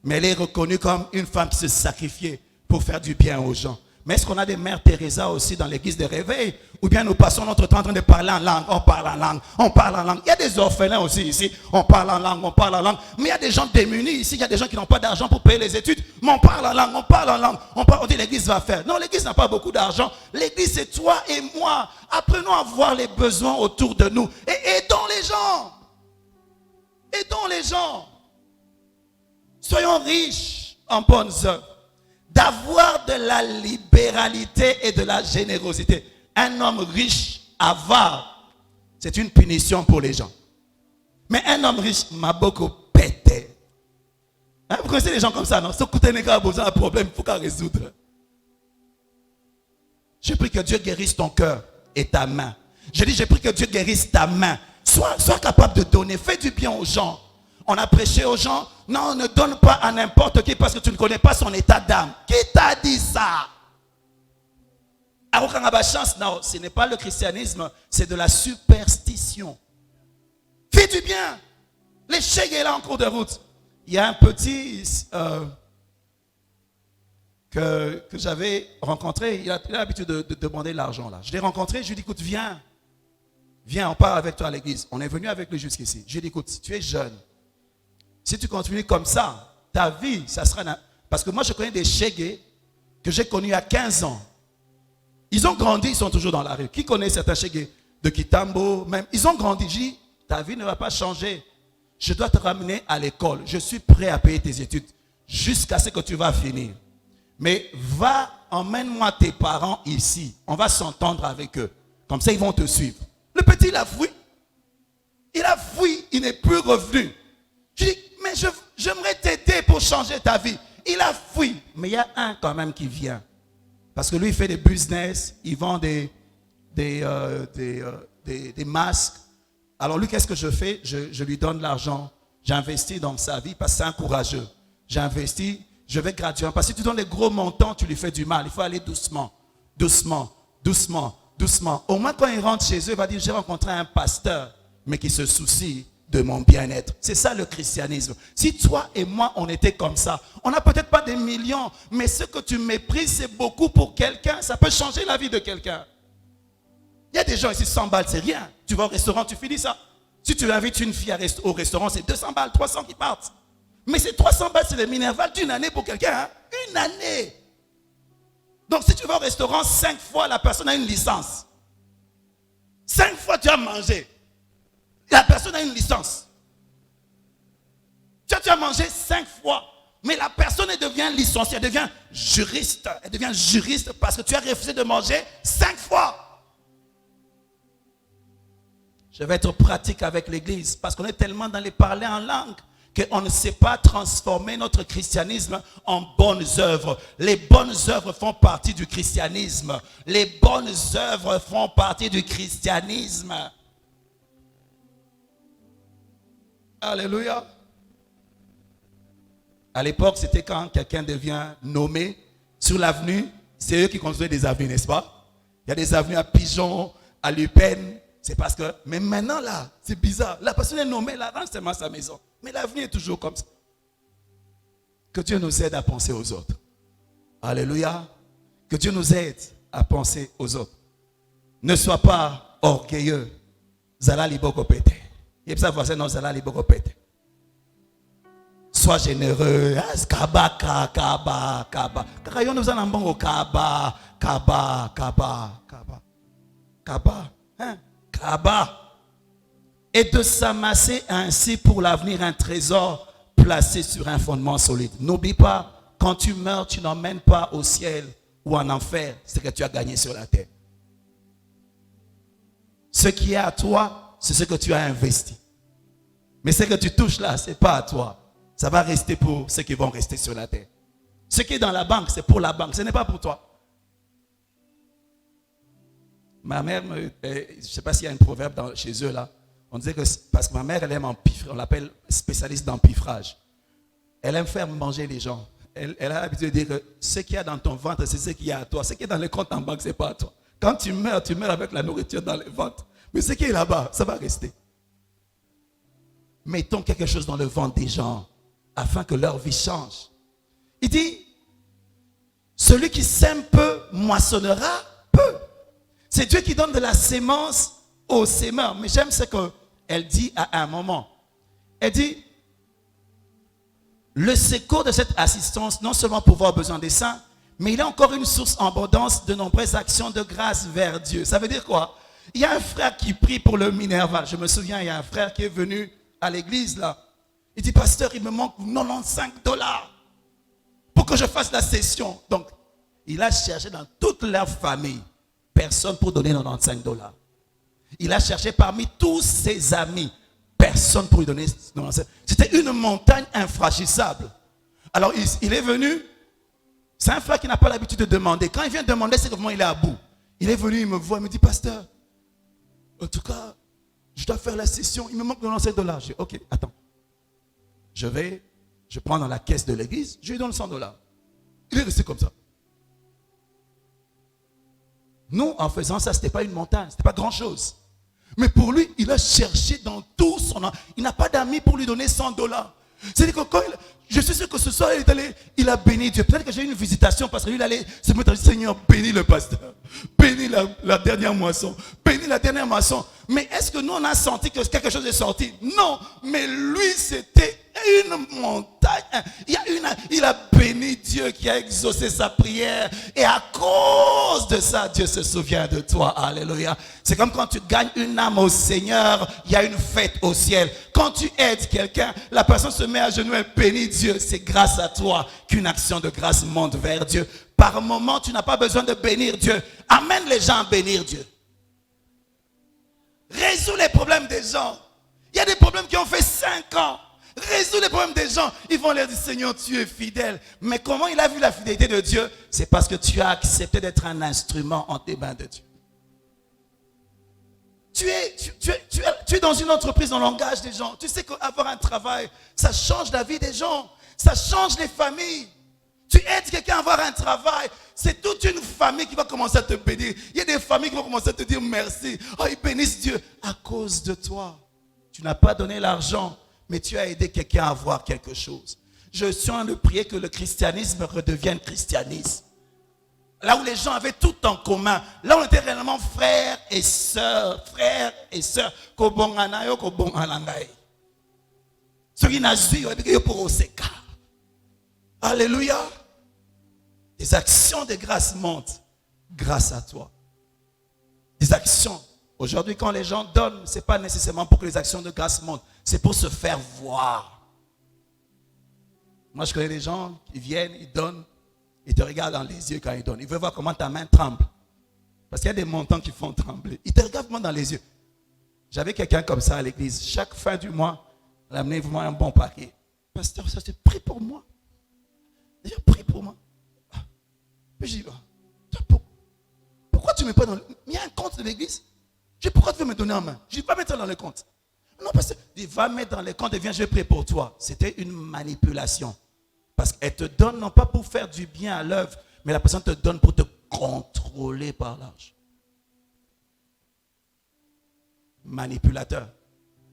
Mais elle est reconnue comme une femme qui se sacrifiait pour faire du bien aux gens. Mais est-ce qu'on a des mères Teresa aussi dans l'église de réveil? Ou bien nous passons notre temps en train de parler en langue, on parle en langue. Il y a des orphelins aussi ici, on parle en langue. Mais il y a des gens démunis ici, il y a des gens qui n'ont pas d'argent pour payer les études. Mais on parle en langue. On dit l'église va faire. Non, l'église n'a pas beaucoup d'argent. L'église c'est toi et moi. Apprenons à voir les besoins autour de nous. Et aidons les gens. Aidons les gens. Soyons riches en bonnes œuvres. D'avoir de la libéralité et de la générosité. Un homme riche, avare, c'est une punition pour les gens. Mais un homme riche m'a beaucoup pété. Hein, vous connaissez les gens comme ça, non? Ce côté n'est pas besoin d'un problème, il faut qu'à résoudre. Je prie que Dieu guérisse ton cœur et ta main. Je prie que Dieu guérisse ta main. Sois capable de donner, fais du bien aux gens. On a prêché aux gens, non, ne donne pas à n'importe qui parce que tu ne connais pas son état d'âme. Qui t'a dit ça? Non, ce n'est pas le christianisme, c'est de la superstition. Fais du bien. L'échec est là en cours de route. Il y a un petit que j'avais rencontré, il a l'habitude de demander l'argent là. Je l'ai rencontré, je lui ai dit, écoute, viens, Viens, on part avec toi à l'église. On est venu avec lui jusqu'ici. J'ai dit, écoute, si tu es jeune, si tu continues comme ça, ta vie, ça sera... Parce que moi, je connais des chégués que j'ai connus à 15 ans. Ils ont grandi, ils sont toujours dans la rue. Qui connaît certains chégués de Kitambo, même? Ils ont grandi. J'ai dit, ta vie ne va pas changer. Je dois te ramener à l'école. Je suis prêt à payer tes études jusqu'à ce que tu vas finir. Mais va, emmène-moi tes parents ici. On va s'entendre avec eux. Comme ça, ils vont te suivre. Le petit, il a fui. Il a fui, il n'est plus revenu. Je dis, mais j'aimerais t'aider pour changer ta vie. Il a fui. Mais il y a un quand même qui vient. Parce que lui, il fait des business, il vend des masques. Alors lui, qu'est-ce que je fais? Je lui donne l'argent. J'investis dans sa vie parce que c'est un courageux. J'investis, je vais gratuitement. Parce que si tu donnes des gros montants, tu lui fais du mal. Il faut aller doucement, doucement, doucement, doucement. Au moins, quand il rentre chez eux, il va dire, j'ai rencontré un pasteur, mais qui se soucie de mon bien-être. C'est ça le christianisme. Si toi et moi, on était comme ça, on n'a peut-être pas des millions, mais ce que tu méprises, c'est beaucoup pour quelqu'un. Ça peut changer la vie de quelqu'un. Il y a des gens ici, 100 balles, c'est rien. Tu vas au restaurant, tu finis ça. Si tu invites une fille au restaurant, c'est 200 balles, 300 qui partent. Mais ces 300 balles, c'est le minerval d'une année pour quelqu'un. Hein? Une année. Donc si tu vas au restaurant, 5 fois, la personne a une licence. 5 fois, tu as mangé. La personne a une licence. Tu as mangé 5 fois. Mais la personne, elle devient licenciée, elle devient juriste. Elle devient juriste parce que tu as refusé de manger 5 fois. Je vais être pratique avec l'église parce qu'on est tellement dans les parler en langue qu'on ne sait pas transformer notre christianisme en bonnes œuvres. Les bonnes œuvres font partie du christianisme. Les bonnes œuvres font partie du christianisme. Alléluia. À l'époque, c'était quand quelqu'un devient nommé sur l'avenue, c'est eux qui construisent des avenues, n'est-ce pas? Il y a des avenues à Pigeon, à Lupin. C'est parce que, mais maintenant là, c'est bizarre. La personne est nommée, là, range seulement sa maison. Mais l'avenue est toujours comme ça. Que Dieu nous aide à penser aux autres. Alléluia. Que Dieu nous aide à penser aux autres. Ne sois pas orgueilleux. Zala liboko pete. Il y a ça voisin non zala liboko pete. Sois généreux. Kaba, kaba, kaba. Karayon nous en ambongo kaba, kaba, kaba, kaba. Kaba. Hein? Kaba. Et de s'amasser ainsi pour l'avenir un trésor placé sur un fondement solide. N'oublie pas, quand tu meurs, tu n'emmènes pas au ciel ou en enfer ce que tu as gagné sur la terre. Ce qui est à toi, c'est ce que tu as investi. Mais ce que tu touches là, ce n'est pas à toi. Ça va rester pour ceux qui vont rester sur la terre. Ce qui est dans la banque, c'est pour la banque, ce n'est pas pour toi. Ma mère, je ne sais pas s'il y a un proverbe chez eux là. On disait que, parce que ma mère, elle aime empiffrer, on l'appelle spécialiste d'empiffrage. Elle aime faire manger les gens. Elle a l'habitude de dire que ce qu'il y a dans ton ventre, c'est ce qu'il y a à toi. Ce qui est dans les comptes en banque, ce n'est pas à toi. Quand tu meurs avec la nourriture dans le ventre. Mais ce qui est là-bas, ça va rester. Mettons quelque chose dans le ventre des gens afin que leur vie change. Il dit, celui qui sème peu moissonnera peu. C'est Dieu qui donne de la sémence aux sémeurs. Mais j'aime ce qu'elle dit à un moment. Elle dit, le secours de cette assistance, non seulement pour avoir besoin des saints, mais il est encore une source en abondance de nombreuses actions de grâce vers Dieu. Ça veut dire quoi? Il y a un frère qui prie pour le minerval. Je me souviens, il y a un frère qui est venu à l'église là. Il dit, pasteur, il me manque $95 pour que je fasse la session. Donc, il a cherché dans toute leur famille personne pour donner $95. Il a cherché parmi tous ses amis personne pour lui donner $95. C'était une montagne infranchissable. Alors, il est venu. C'est un frère qui n'a pas l'habitude de demander. Quand il vient demander, c'est que vraiment il est à bout. Il est venu, il me voit, il me dit, pasteur, en tout cas, je dois faire la session. Il me manque $95. Je dis, ok, attends. Je prends dans la caisse de l'église, je lui donne $100. Il est resté comme ça. Nous, en faisant ça, ce n'était pas une montagne, ce n'était pas grand-chose. Mais pour lui, il a cherché dans tout son... Il n'a pas d'amis pour lui donner $100. C'est-à-dire que quand Je suis sûr que ce soir, il a béni Dieu. Peut-être que j'ai eu une visitation parce que lui, il allait se mettre à dire, Seigneur, bénis le pasteur. Bénis la dernière moisson. Bénis la dernière moisson. Mais est-ce que nous, on a senti que quelque chose est sorti? Non. Mais lui, c'était une montagne. Il a béni Dieu qui a exaucé sa prière. Et à cause de ça, Dieu se souvient de toi. Alléluia. C'est comme quand tu gagnes une âme au Seigneur, il y a une fête au ciel. Quand tu aides quelqu'un, la personne se met à genoux, elle bénit Dieu. C'est grâce à toi qu'une action de grâce monte vers Dieu. Par moment, tu n'as pas besoin de bénir Dieu. Amène les gens à bénir Dieu. Résous les problèmes des gens. Il y a des problèmes qui ont fait 5 ans. Résous les problèmes des gens. Ils vont leur dire, Seigneur, tu es fidèle. Mais comment il a vu la fidélité de Dieu? C'est parce que tu as accepté d'être un instrument entre les mains de Dieu. Tu es dans une entreprise, dans le langage des gens. Tu sais qu'avoir un travail, ça change la vie des gens. Ça change les familles. Tu aides quelqu'un à avoir un travail, c'est toute une famille qui va commencer à te bénir. Il y a des familles qui vont commencer à te dire merci. Oh, ils bénissent Dieu à cause de toi. Tu n'as pas donné l'argent, mais tu as aidé quelqu'un à avoir quelque chose. Je suis en train de prier que le christianisme redevienne christianisme. Là où les gens avaient tout en commun. Là où on était réellement frères et sœurs. Frères et sœurs. Alléluia. Les actions de grâce montent grâce à toi. Les actions. Aujourd'hui, quand les gens donnent, ce n'est pas nécessairement pour que les actions de grâce montent. C'est pour se faire voir. Moi, je connais des gens qui viennent, ils donnent. Ils te regardent dans les yeux quand ils donnent. Ils veulent voir comment ta main tremble. Parce qu'il y a des montants qui font trembler. Ils te regardent vraiment dans les yeux. J'avais quelqu'un comme ça à l'église. Chaque fin du mois, elle amenait vraiment un bon paquet. Pasteur, ça c'est prie pour moi. D'ailleurs, prie pour moi. Puis je dis, pourquoi tu ne mets pas dans le... Il y a un compte de l'église. Je dis, pourquoi tu veux me donner en main? Je dis, va mettre dans le compte. Non, parce que va mettre dans le compte et viens, je vais prier pour toi. C'était une manipulation. Parce qu'elle te donne non pas pour faire du bien à l'œuvre, mais la personne te donne pour te contrôler par l'argent. Manipulateur.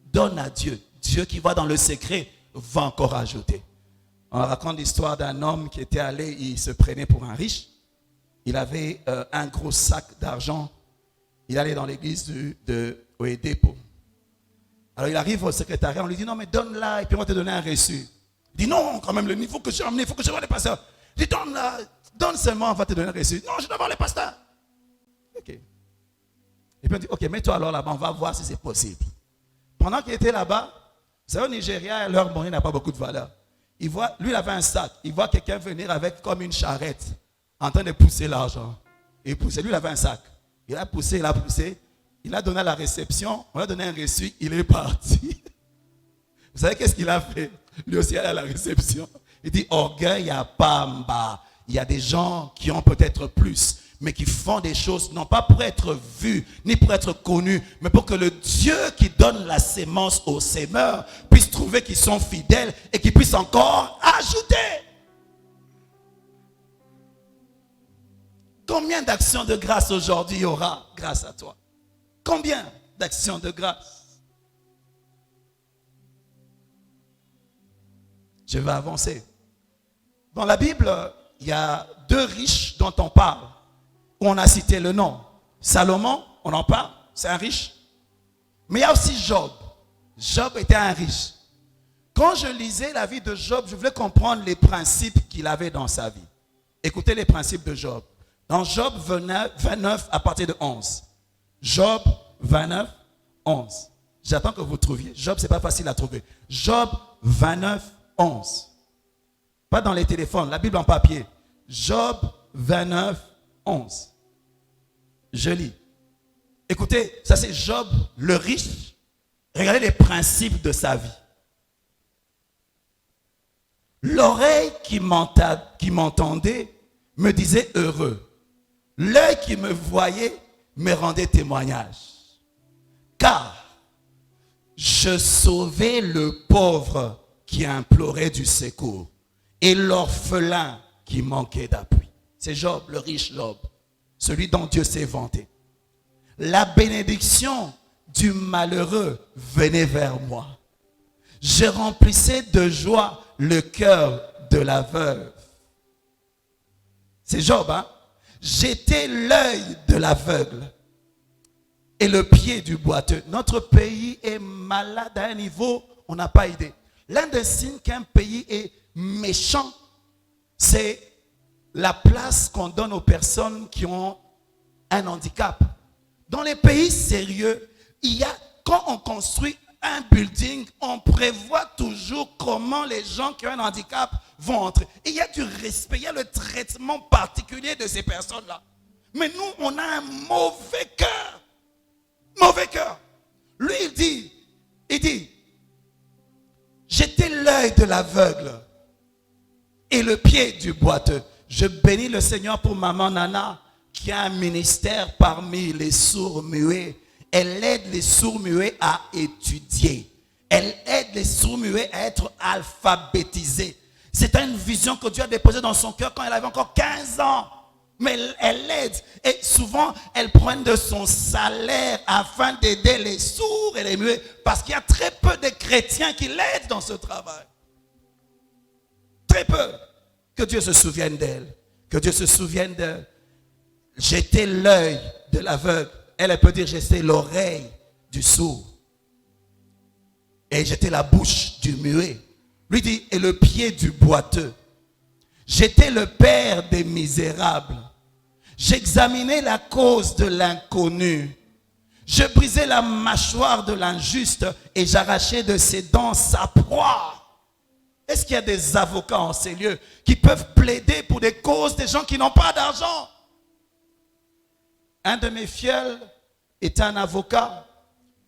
Donne à Dieu. Dieu qui va dans le secret va encore ajouter. On raconte l'histoire d'un homme qui était allé, il se prenait pour un riche. Il avait un gros sac d'argent. Il allait dans l'église de Oedepo. Alors il arrive au secrétariat, on lui dit non mais donne-la et puis on va te donner un reçu. Il dit non, quand même le niveau que j'ai emmené, il faut que je vois les pasteurs. Il dit donne-la, donne seulement, on va te donner un reçu. Non, je dois voir les pasteurs. Ok. Et puis on dit ok, mets-toi alors là-bas, on va voir si c'est possible. Pendant qu'il était là-bas, vous savez au Nigeria, leur monnaie n'a pas beaucoup de valeur. Lui, il avait un sac. Il voit quelqu'un venir avec comme une charrette en train de pousser l'argent. Et pousser. Lui, il avait un sac. Il a poussé, il a poussé. Il a donné à la réception. On lui a donné un reçu. Il est parti. Vous savez qu'est-ce qu'il a fait? Lui aussi, il est à la réception. Il dit, orgueil à Pamba. Il y a des gens qui ont peut-être plus, mais qui font des choses, non pas pour être vus, ni pour être connus, mais pour que le Dieu qui donne la sémence aux sémeurs puisse trouver qu'ils sont fidèles et qu'ils puissent encore ajouter. Combien d'actions de grâce aujourd'hui il y aura grâce à toi? Combien d'actions de grâce? Je vais avancer. Dans la Bible, il y a 2 riches dont on parle, où on a cité le nom. Salomon, on en parle, c'est un riche. Mais il y a aussi Job. Job était un riche. Quand je lisais la vie de Job, je voulais comprendre les principes qu'il avait dans sa vie. Écoutez les principes de Job. Dans Job 29 à partir de 11. Job 29, 11. J'attends que vous trouviez. Job, ce n'est pas facile à trouver. Job 29, 11. Pas dans les téléphones, la Bible en papier. Job 29, 11. Je lis. Écoutez, ça c'est Job, le riche. Regardez les principes de sa vie. L'oreille qui m'entendait me disait heureux. L'œil qui me voyait me rendait témoignage. Car je sauvais le pauvre qui implorait du secours et l'orphelin qui manquait d'appui. C'est Job, le riche Job, celui dont Dieu s'est vanté. La bénédiction du malheureux venait vers moi. Je remplissais de joie le cœur de la veuve. C'est Job, hein? J'étais l'œil de l'aveugle et le pied du boiteux. Notre pays est malade à un niveau, on n'a pas idée. L'un des signes qu'un pays est méchant, c'est la place qu'on donne aux personnes qui ont un handicap. Dans les pays sérieux, quand on construit un building, on prévoit toujours comment les gens qui ont un handicap vont entrer. Et il y a du respect, il y a le traitement particulier de ces personnes-là. Mais nous, on a un mauvais cœur. Mauvais cœur. Lui, il dit, j'étais l'œil de l'aveugle et le pied du boiteux. Je bénis le Seigneur pour maman Nana qui a un ministère parmi les sourds-muets. Elle aide les sourds-muets à étudier. Elle aide les sourds-muets à être alphabétisés. C'est une vision que Dieu a déposée dans son cœur quand elle avait encore 15 ans. Mais elle l'aide. Et souvent, elle prend de son salaire afin d'aider les sourds et les muets. Parce qu'il y a très peu de chrétiens qui l'aident dans ce travail. Très peu. Que Dieu se souvienne d'elle. Que Dieu se souvienne d'elle. J'étais l'œil de l'aveugle. Elle peut dire, j'étais l'oreille du sourd. Et j'étais la bouche du muet. Lui dit, et le pied du boiteux. J'étais le père des misérables. J'examinais la cause de l'inconnu. Je brisais la mâchoire de l'injuste et j'arrachais de ses dents sa proie. Est-ce qu'il y a des avocats en ces lieux qui peuvent plaider pour des causes des gens qui n'ont pas d'argent? Un de mes fioles est un avocat.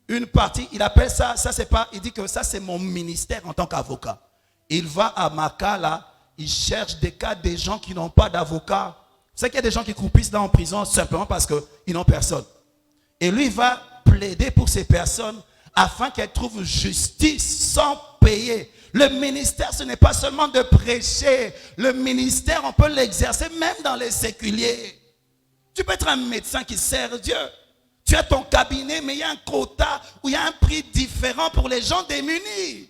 Une partie, il appelle ça c'est pas, il dit que ça c'est mon ministère en tant qu'avocat. Il va à Makala, il cherche des cas des gens qui n'ont pas d'avocat. Vous savez qu'il y a des gens qui croupissent là en prison simplement parce qu'ils n'ont personne. Et lui, il va plaider pour ces personnes afin qu'elles trouvent justice sans payer. Le ministère, ce n'est pas seulement de prêcher. Le ministère, on peut l'exercer même dans les séculiers. Tu peux être un médecin qui sert Dieu. Tu as ton cabinet, mais il y a un quota où il y a un prix différent pour les gens démunis.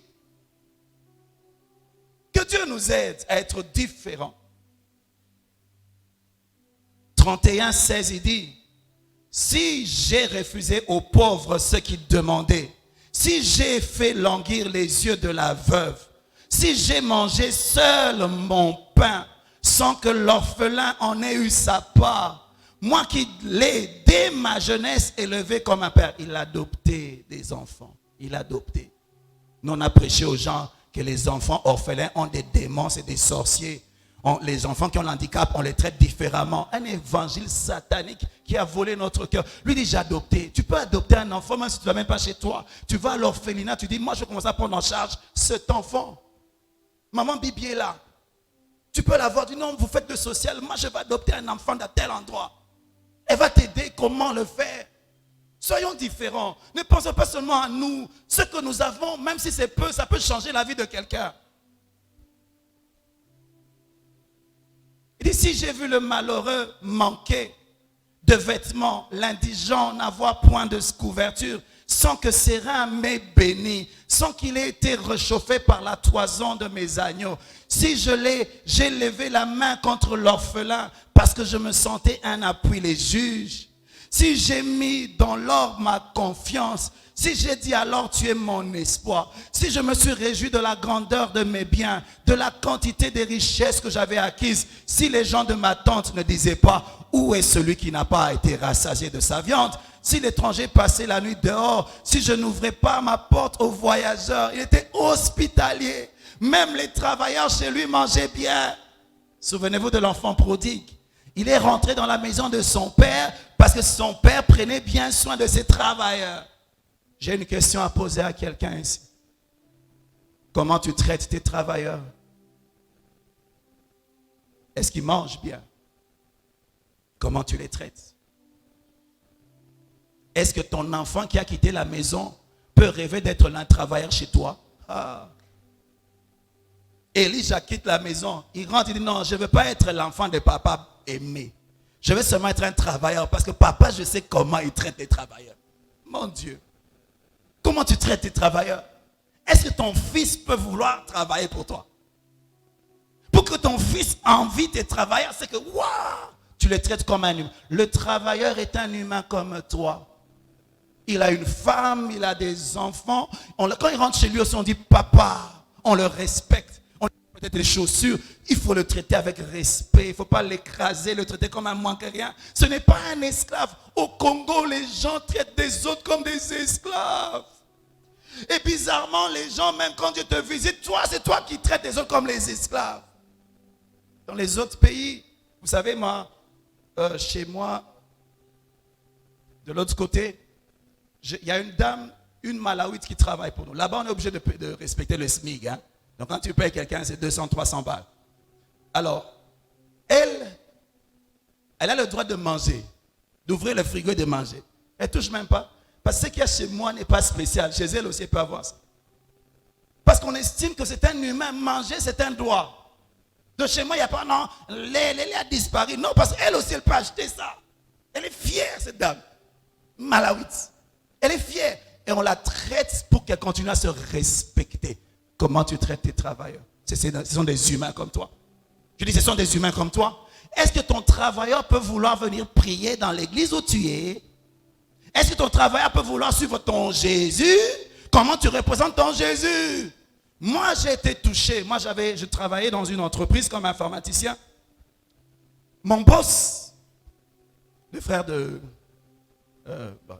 Que Dieu nous aide à être différents. 31:16, il dit, si j'ai refusé aux pauvres ce qu'ils demandaient, si j'ai fait languir les yeux de la veuve, si j'ai mangé seul mon pain, sans que l'orphelin en ait eu sa part, moi qui l'ai dès ma jeunesse élevé comme un père. Il a adopté des enfants. Il a adopté. Nous on a prêché aux gens que les enfants orphelins ont des démons et des sorciers. Les enfants qui ont l'handicap, on les traite différemment. Un évangile satanique qui a volé notre cœur. Lui dit, j'ai adopté. Tu peux adopter un enfant même si tu ne l'as même pas chez toi. Tu vas à l'orphelinat, tu dis, moi je commence à prendre en charge cet enfant. Maman Bibi est là. Tu peux l'avoir, dis non, vous faites le social. Moi je vais adopter un enfant de tel endroit. Elle va t'aider comment le faire. Soyons différents. Ne pensons pas seulement à nous. Ce que nous avons, même si c'est peu, ça peut changer la vie de quelqu'un. Il dit, si j'ai vu le malheureux manquer de vêtements, l'indigent n'avoir point de couverture, sans que ses reins m'aient béni, sans qu'il ait été réchauffé par la toison de mes agneaux. Si j'ai levé la main contre l'orphelin, parce que je me sentais un appui, les juges. Si j'ai mis dans l'or ma confiance, si j'ai dit alors tu es mon espoir, si je me suis réjoui de la grandeur de mes biens, de la quantité des richesses que j'avais acquises, si les gens de ma tente ne disaient pas où est celui qui n'a pas été rassasié de sa viande, si l'étranger passait la nuit dehors, si je n'ouvrais pas ma porte aux voyageurs, il était hospitalier. Même les travailleurs chez lui mangeaient bien. Souvenez-vous de l'enfant prodigue. Il est rentré dans la maison de son père parce que son père prenait bien soin de ses travailleurs. J'ai une question à poser à quelqu'un ici. Comment tu traites tes travailleurs? Est-ce qu'ils mangent bien? Comment tu les traites? Est-ce que ton enfant qui a quitté la maison peut rêver d'être un travailleur chez toi? Elijah quitte la maison. Il rentre, il dit non, je ne veux pas être l'enfant de papa aimé. Je veux seulement être un travailleur parce que papa, je sais comment il traite les travailleurs. Mon Dieu. Comment tu traites tes travailleurs? Est-ce que ton fils peut vouloir travailler pour toi? que ton fils envie tes travailleurs, c'est que, waouh, tu le traites comme un humain. Le travailleur est un humain comme toi. Il a une femme, il a des enfants. Quand il rentre chez lui aussi, on dit papa. On le respecte. On lui met peut-être les chaussures. Il faut le traiter avec respect. Il ne faut pas l'écraser, le traiter comme un moins que rien. Ce n'est pas un esclave. Au Congo, les gens traitent des autres comme des esclaves. Et bizarrement, les gens, même quand Dieu te visite, toi, c'est toi qui traites les autres comme les esclaves. Dans les autres pays, vous savez, moi, chez moi, de l'autre côté, il y a une dame, une Malawite qui travaille pour nous. Là-bas, on est obligé de respecter le SMIC. Hein? Donc, quand tu payes quelqu'un, c'est 200, 300 balles. Alors, elle a le droit de manger, d'ouvrir le frigo et de manger. Elle ne touche même pas. Parce que ce qu'il y a chez moi n'est pas spécial. Chez elle aussi, elle peut avoir ça. Parce qu'on estime que c'est un humain. Manger, c'est un droit. De chez moi, il n'y a pas, non, lait a disparu. Non, parce qu'elle aussi, elle peut acheter ça. Elle est fière, cette dame. Malawite. Elle est fière. Et on la traite pour qu'elle continue à se respecter. Comment tu traites tes travailleurs? Ce sont des humains comme toi. Je dis, ce sont des humains comme toi. Est-ce que ton travailleur peut vouloir venir prier dans l'église où tu es? Est-ce que ton travailleur peut vouloir suivre ton Jésus? Comment tu représentes ton Jésus? Moi, j'ai été touché. Moi, je travaillais dans une entreprise comme informaticien. Mon boss, le frère de...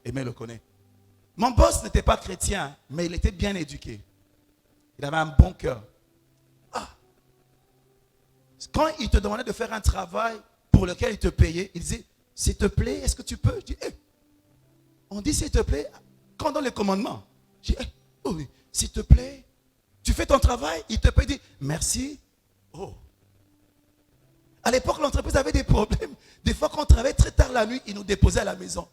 Aimé le connaît. Mon boss n'était pas chrétien, mais il était bien éduqué. Il avait un bon cœur. Quand il te demandait de faire un travail pour lequel il te payait, il disait, s'il te plaît, est-ce que tu peux? Je dis, on dit, s'il te plaît, quand dans les commandements, je dis, oh oui, s'il te plaît, tu fais ton travail, il te paye, il dit, merci. Oh. À l'époque, l'entreprise avait des problèmes. Des fois, quand on travaillait très tard la nuit, il nous déposait à la maison.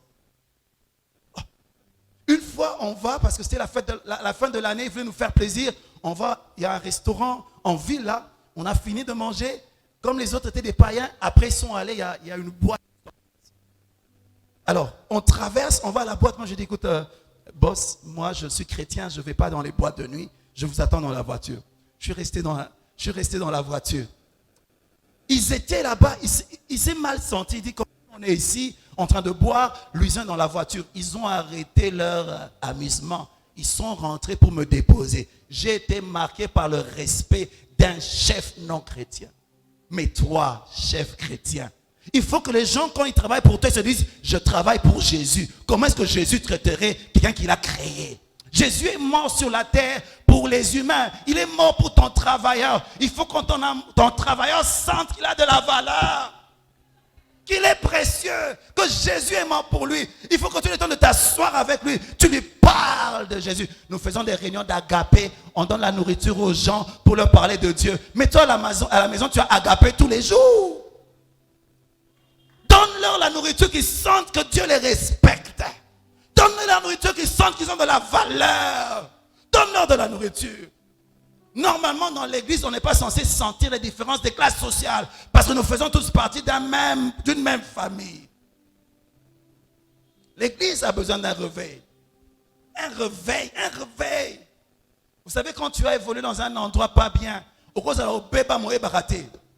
Une fois, on va, parce que c'était la fin de l'année, il voulait nous faire plaisir. On va, il y a un restaurant en ville là. On a fini de manger. Comme les autres étaient des païens, après ils sont allés, il y a une boîte. Alors, on traverse, on va à la boîte. Moi, je dis, écoute, boss, moi, je suis chrétien, je ne vais pas dans les boîtes de nuit. Je vous attends dans la voiture. Je suis resté dans la voiture. Ils étaient là-bas, ils s'est mal senti. Il dit, comme on est ici, en train de boire, l'usine dans la voiture. Ils ont arrêté leur amusement. Ils sont rentrés pour me déposer. J'ai été marqué par le respect d'un chef non chrétien. Mais toi, chef chrétien, il faut que les gens, quand ils travaillent pour toi, se disent, je travaille pour Jésus. Comment est-ce que Jésus traiterait quelqu'un qu'il a créé? Jésus est mort sur la terre pour les humains. Il est mort pour ton travailleur. Il faut que ton travailleur sente qu'il a de la valeur, qu'il est précieux, que Jésus est mort pour lui. Il faut que tu aies le temps de t'asseoir avec lui. Tu lui parles de Jésus. Nous faisons des réunions d'agapé. On donne la nourriture aux gens pour leur parler de Dieu. Mais toi, à la maison, tu as agapé tous les jours. Donne-leur la nourriture qu'ils sentent que Dieu les respecte. Donne-leur la nourriture qu'ils sentent qu'ils ont de la valeur. Donne-leur de la nourriture. Normalement, dans l'église, on n'est pas censé sentir les différences des classes sociales parce que nous faisons tous partie d'une même famille. L'église a besoin d'un réveil. Un réveil, un réveil. Vous savez, quand tu as évolué dans un endroit pas bien,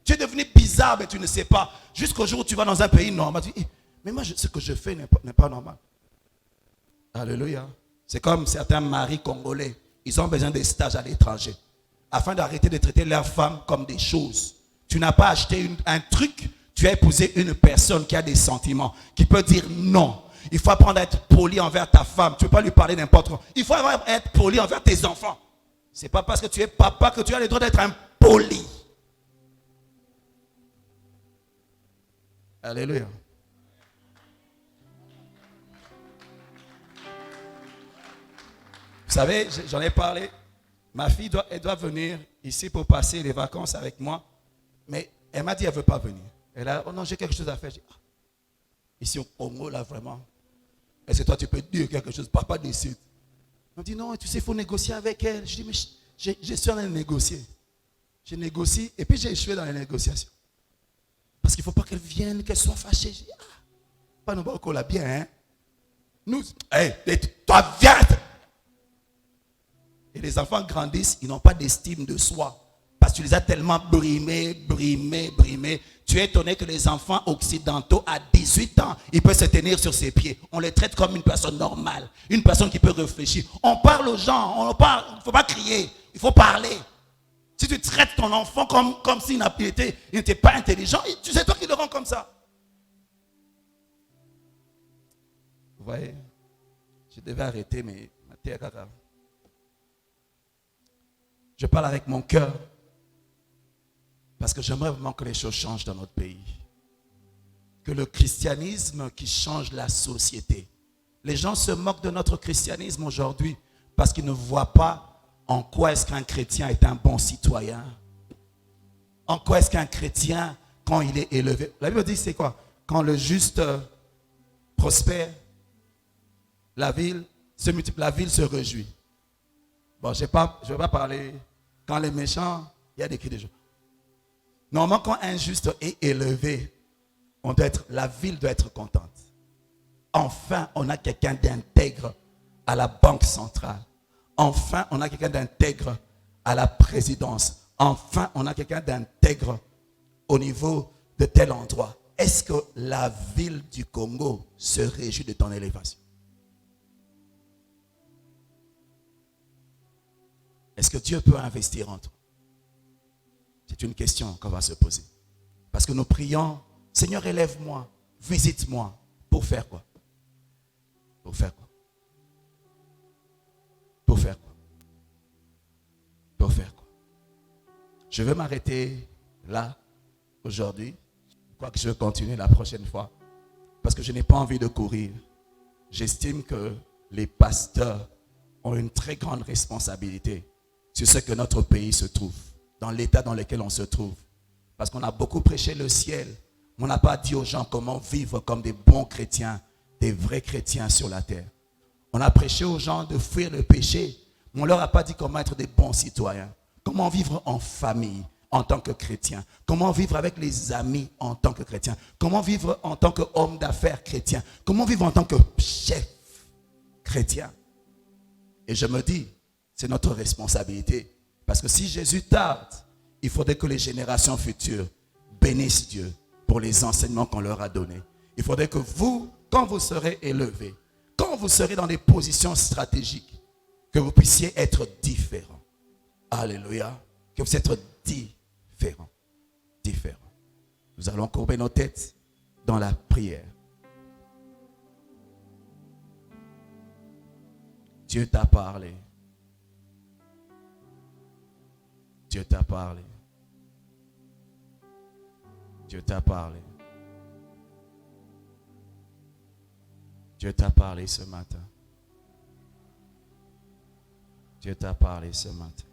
tu es devenu bizarre, mais tu ne sais pas. Jusqu'au jour où tu vas dans un pays normal, tu dis, mais moi, ce que je fais n'est pas normal. Alléluia. C'est comme certains maris congolais. Ils ont besoin des stages à l'étranger afin d'arrêter de traiter leurs femmes comme des choses. Tu n'as pas acheté un truc, tu as épousé une personne qui a des sentiments, qui peut dire non. Il faut apprendre à être poli envers ta femme. Tu ne peux pas lui parler n'importe quoi. Il faut être poli envers tes enfants. Ce n'est pas parce que tu es papa que tu as le droit d'être impoli. Alléluia. Vous savez, j'en ai parlé. Ma fille, elle doit venir ici pour passer les vacances avec moi. Mais elle m'a dit qu'elle ne veut pas venir. Elle a dit, oh non, j'ai quelque chose à faire. Je dis, ici au Congo, là, vraiment. Est-ce que toi, tu peux dire quelque chose? Papa décide. On dit, non, tu sais, il faut négocier avec elle. Je dis, mais je suis en train de négocier. Je négocie et puis j'ai échoué dans les négociations. Parce qu'il ne faut pas qu'elle vienne, qu'elle soit fâchée. Je dis, pas nous voir là bien, hein. Nous, toi, viens. Et les enfants grandissent, ils n'ont pas d'estime de soi. Parce que tu les as tellement brimés. Tu es étonné que les enfants occidentaux, à 18 ans, ils peuvent se tenir sur ses pieds. On les traite comme une personne normale, une personne qui peut réfléchir. On parle aux gens, il ne faut pas crier, il faut parler. Si tu traites ton enfant comme s'il n'était pas intelligent, tu sais toi qui le rends comme ça. Vous voyez, je devais arrêter, mais je parle avec mon cœur. Parce que j'aimerais vraiment que les choses changent dans notre pays. Que le christianisme qui change la société. Les gens se moquent de notre christianisme aujourd'hui parce qu'ils ne voient pas en quoi est-ce qu'un chrétien est un bon citoyen. En quoi est-ce qu'un chrétien, quand il est élevé. La Bible dit c'est quoi? Quand le juste prospère, la ville se multiplie, la ville se réjouit. Bon, je ne vais pas parler. Quand les méchants, il y a des cris de joie. Normalement, quand un juste est élevé, la ville doit être contente. Enfin, on a quelqu'un d'intègre à la banque centrale. Enfin, on a quelqu'un d'intègre à la présidence. Enfin, on a quelqu'un d'intègre au niveau de tel endroit. Est-ce que la ville du Congo se réjouit de ton élévation? Est-ce que Dieu peut investir en toi? C'est une question qu'on va se poser. Parce que nous prions, Seigneur, élève-moi, visite-moi. Pour faire quoi? Pour faire quoi? Pour faire quoi? Pour faire quoi? Je vais m'arrêter là, aujourd'hui. Je crois que je vais continuer la prochaine fois. Parce que je n'ai pas envie de courir. J'estime que les pasteurs ont une très grande responsabilité sur ce que notre pays se trouve. Dans l'état dans lequel on se trouve. Parce qu'on a beaucoup prêché le ciel, mais on n'a pas dit aux gens comment vivre comme des bons chrétiens, des vrais chrétiens sur la terre. On a prêché aux gens de fuir le péché, mais on ne leur a pas dit comment être des bons citoyens. Comment vivre en famille en tant que chrétien. Comment vivre avec les amis en tant que chrétien. Comment vivre en tant qu'homme d'affaires chrétien. Comment vivre en tant que chef chrétien. Et je me dis, c'est notre responsabilité. Parce que si Jésus tarde, il faudrait que les générations futures bénissent Dieu pour les enseignements qu'on leur a donnés. Il faudrait que vous, quand vous serez élevés, quand vous serez dans des positions stratégiques, que vous puissiez être différents. Alléluia. Que vous puissiez être différents. Différents. Nous allons courber nos têtes dans la prière. Dieu t'a parlé. Dieu t'a parlé. Dieu t'a parlé. Dieu t'a parlé ce matin. Dieu t'a parlé ce matin.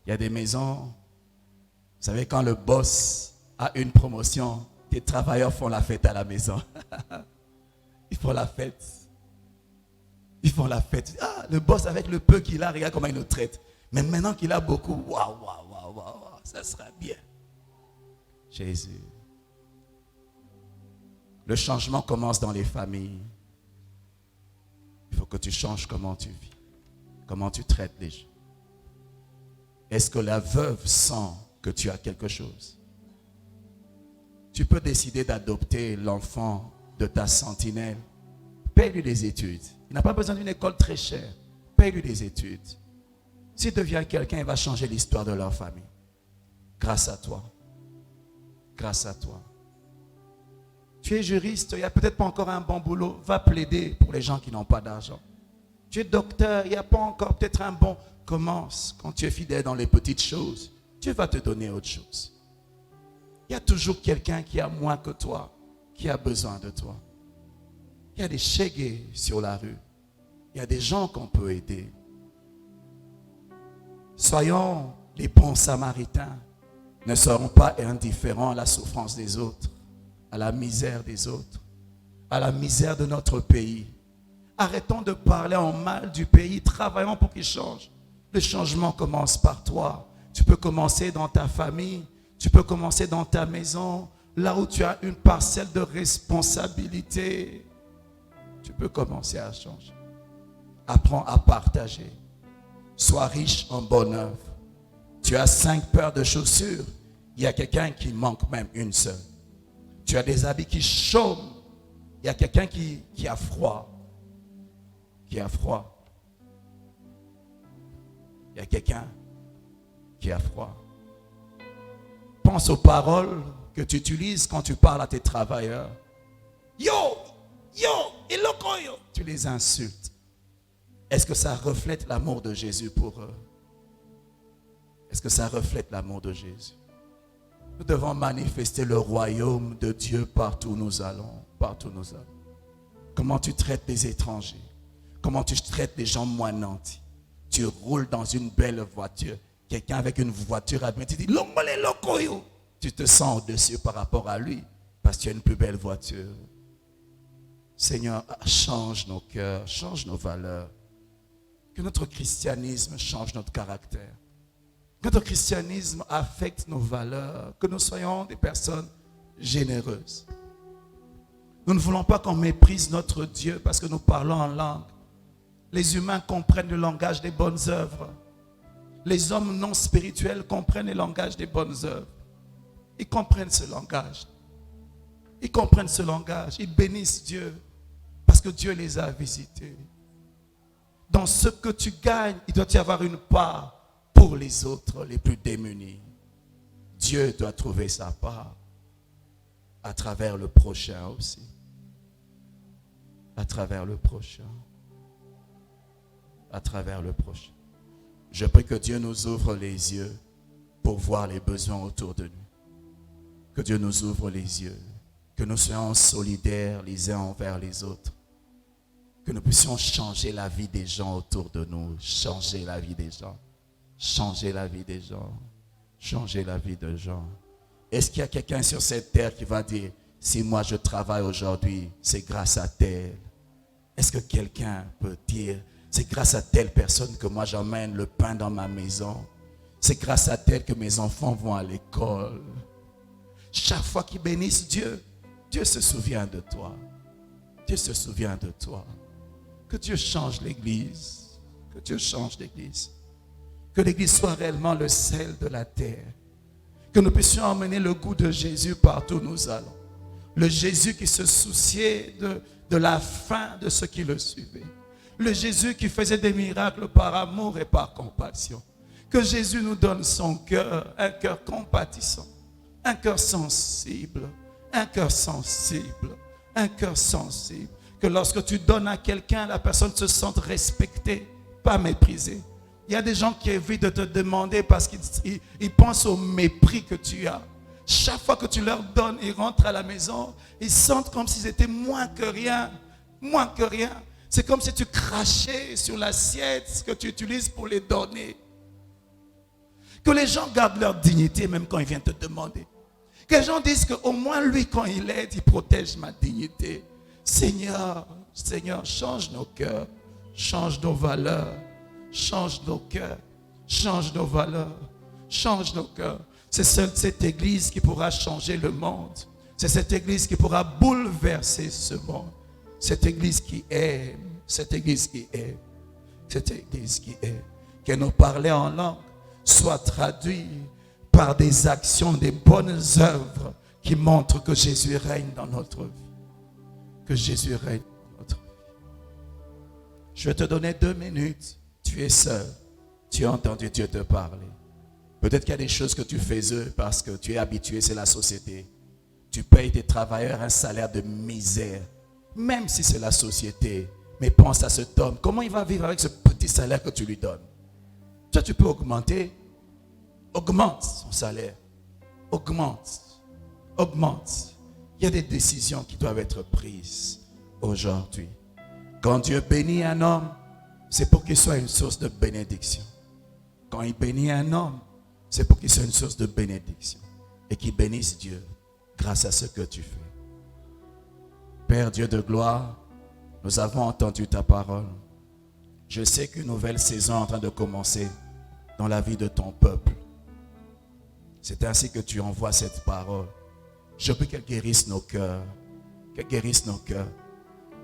Il y a des maisons, vous savez, quand le boss a une promotion, les travailleurs font la fête à la maison. Ils font la fête. Ils font la fête. Ah, le boss avec le peu qu'il a, regarde comment il nous traite. Mais maintenant qu'il a beaucoup, waouh, ça sera bien. Jésus. Le changement commence dans les familles. Il faut que tu changes comment tu vis, comment tu traites les gens. Est-ce que la veuve sent que tu as quelque chose? Tu peux décider d'adopter l'enfant de ta sentinelle. Paye-lui des études. Il n'a pas besoin d'une école très chère. Paye-lui des études. S'il devient quelqu'un, il va changer l'histoire de leur famille. Grâce à toi. Grâce à toi. Tu es juriste, il n'y a peut-être pas encore un bon boulot. Va plaider pour les gens qui n'ont pas d'argent. Tu es docteur, il n'y a pas encore peut-être un bon... Commence. Quand tu es fidèle dans les petites choses, Dieu va te donner autre chose. Il y a toujours quelqu'un qui a moins que toi, qui a besoin de toi. Il y a des chégués sur la rue. Il y a des gens qu'on peut aider. Soyons les bons samaritains. Ne serons pas indifférents à la souffrance des autres, à la misère des autres, à la misère de notre pays. Arrêtons de parler en mal du pays. Travaillons pour qu'il change. Le changement commence par toi. Tu peux commencer dans ta famille. Tu peux commencer dans ta maison. Là où tu as une parcelle de responsabilité. Tu peux commencer à changer. Apprends à partager. sois riche en bonne œuvre. Tu as 5 paires de chaussures, il y a quelqu'un qui manque même une seule. Tu as des habits qui chôment, il y a quelqu'un qui a froid. Qui a froid. Il y a quelqu'un qui a froid. Pense aux paroles que tu utilises quand tu parles à tes travailleurs. Yo, et loco, yo. Tu les insultes. Est-ce que ça reflète l'amour de Jésus pour eux? Est-ce que ça reflète l'amour de Jésus? Nous devons manifester le royaume de Dieu partout où nous allons. Partout où nous allons. Comment tu traites les étrangers? Comment tu traites les gens moins nantis? Tu roules dans une belle voiture. Quelqu'un avec une voiture à bien, tu dis, tu te sens au-dessus par rapport à lui parce que tu as une plus belle voiture. Seigneur, change nos cœurs, change nos valeurs. Que notre christianisme change notre caractère. Que notre christianisme affecte nos valeurs. Que nous soyons des personnes généreuses. Nous ne voulons pas qu'on méprise notre Dieu parce que nous parlons en langue. Les humains comprennent le langage des bonnes œuvres. Les hommes non spirituels comprennent le langage des bonnes œuvres. Ils comprennent ce langage. Ils comprennent ce langage. Ils bénissent Dieu parce que Dieu les a visités. Dans ce que tu gagnes, il doit y avoir une part pour les autres, les plus démunis. Dieu doit trouver sa part à travers le prochain aussi. À travers le prochain. À travers le prochain. Je prie que Dieu nous ouvre les yeux pour voir les besoins autour de nous. Que Dieu nous ouvre les yeux. Que nous soyons solidaires les uns envers les autres. Que nous puissions changer la vie des gens autour de nous. Changer la vie des gens. Changer la vie des gens. Changer la vie des gens. Est-ce qu'il y a quelqu'un sur cette terre qui va dire, si moi je travaille aujourd'hui, c'est grâce à tel? Est-ce que quelqu'un peut dire, c'est grâce à telle personne que moi j'emmène le pain dans ma maison? C'est grâce à telle que mes enfants vont à l'école. Chaque fois qu'ils bénissent Dieu, Dieu se souvient de toi. Dieu se souvient de toi. Que Dieu change l'Église. Que Dieu change l'Église. Que l'Église soit réellement le sel de la terre. Que nous puissions emmener le goût de Jésus partout où nous allons. Le Jésus qui se souciait de la faim de ceux qui le suivaient. Le Jésus qui faisait des miracles par amour et par compassion. Que Jésus nous donne son cœur, un cœur compatissant, un cœur sensible, un cœur sensible, un cœur sensible. Que lorsque tu donnes à quelqu'un, la personne se sente respectée, pas méprisée. Il y a des gens qui évitent de te demander parce qu'ils pensent au mépris que tu as. Chaque fois que tu leur donnes, ils rentrent à la maison, ils sentent comme s'ils étaient moins que rien. Moins que rien. C'est comme si tu crachais sur l'assiette que tu utilises pour les donner. Que les gens gardent leur dignité même quand ils viennent te demander. Que les gens disent qu'au moins lui, quand il aide, il protège ma dignité. Seigneur, Seigneur, change nos cœurs, change nos valeurs, change nos cœurs, change nos valeurs, change nos cœurs. C'est seule cette église qui pourra changer le monde. C'est cette église qui pourra bouleverser ce monde. Cette église qui aime, cette église qui aime, cette église qui aime. Que nos parler en langue soient traduits par des actions, des bonnes œuvres qui montrent que Jésus règne dans notre vie. Que Jésus règne dans notre vie. Je vais te donner 2 minutes. Tu es seul. Tu as entendu Dieu te parler. Peut-être qu'il y a des choses que tu fais parce que tu es habitué, c'est la société. Tu payes tes travailleurs un salaire de misère. Même si c'est la société. Mais pense à cet homme. Comment il va vivre avec ce petit salaire que tu lui donnes? Toi, tu peux augmenter. Augmente son salaire. Augmente. Augmente. Il y a des décisions qui doivent être prises aujourd'hui. Quand Dieu bénit un homme, c'est pour qu'il soit une source de bénédiction. Quand il bénit un homme, c'est pour qu'il soit une source de bénédiction. Et qu'il bénisse Dieu grâce à ce que tu fais. Père Dieu de gloire, nous avons entendu ta parole. Je sais qu'une nouvelle saison est en train de commencer dans la vie de ton peuple. C'est ainsi que tu envoies cette parole. Je prie qu'elle guérisse nos cœurs. Qu'elle guérisse nos cœurs.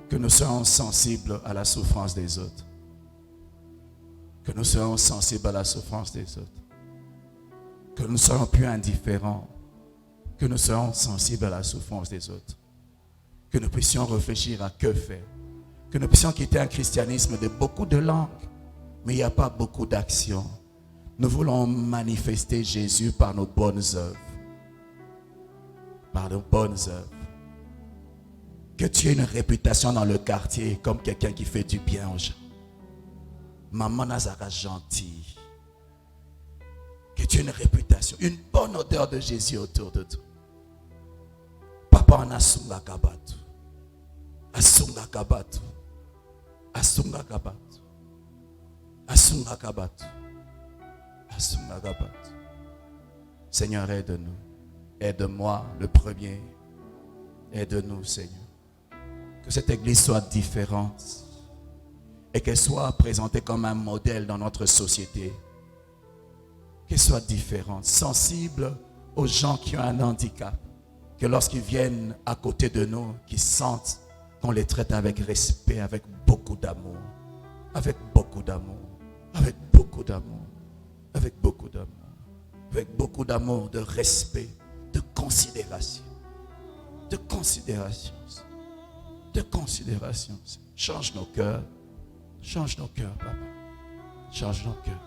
Que nous soyons sensibles à la souffrance des autres. Que nous soyons sensibles à la souffrance des autres. Que nous ne soyons plus indifférents. Que nous soyons sensibles à la souffrance des autres. Que nous puissions réfléchir à que faire. Que nous puissions quitter un christianisme de beaucoup de langues, mais il n'y a pas beaucoup d'actions. Nous voulons manifester Jésus par nos bonnes œuvres. Par nos bonnes œuvres. Que tu aies une réputation dans le quartier comme quelqu'un qui fait du bien aux gens. Maman Nazara gentille. Que tu aies une réputation, une bonne odeur de Jésus autour de toi. Papa en asunga kabatu. Asunga kabatu. Asunga kabatu. Asunga kabatu. Asunga kabatu. Seigneur, aide-nous. Aide-moi, le premier. Aide-nous, Seigneur. Que cette église soit différente. Et qu'elle soit présentée comme un modèle dans notre société. Qu'elle soit différente, sensible aux gens qui ont un handicap. Que lorsqu'ils viennent à côté de nous, qu'ils sentent qu'on les traite avec respect, avec beaucoup d'amour. Avec beaucoup d'amour. Avec beaucoup d'amour. Avec beaucoup d'amour. Avec beaucoup d'amour, de respect, de considération. De considération. De considération. Change nos cœurs. Change nos cœurs, papa. Change nos cœurs.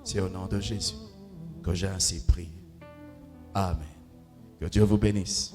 C'est au nom de Jésus que j'ai ainsi prié. Amen. Que Dieu vous bénisse.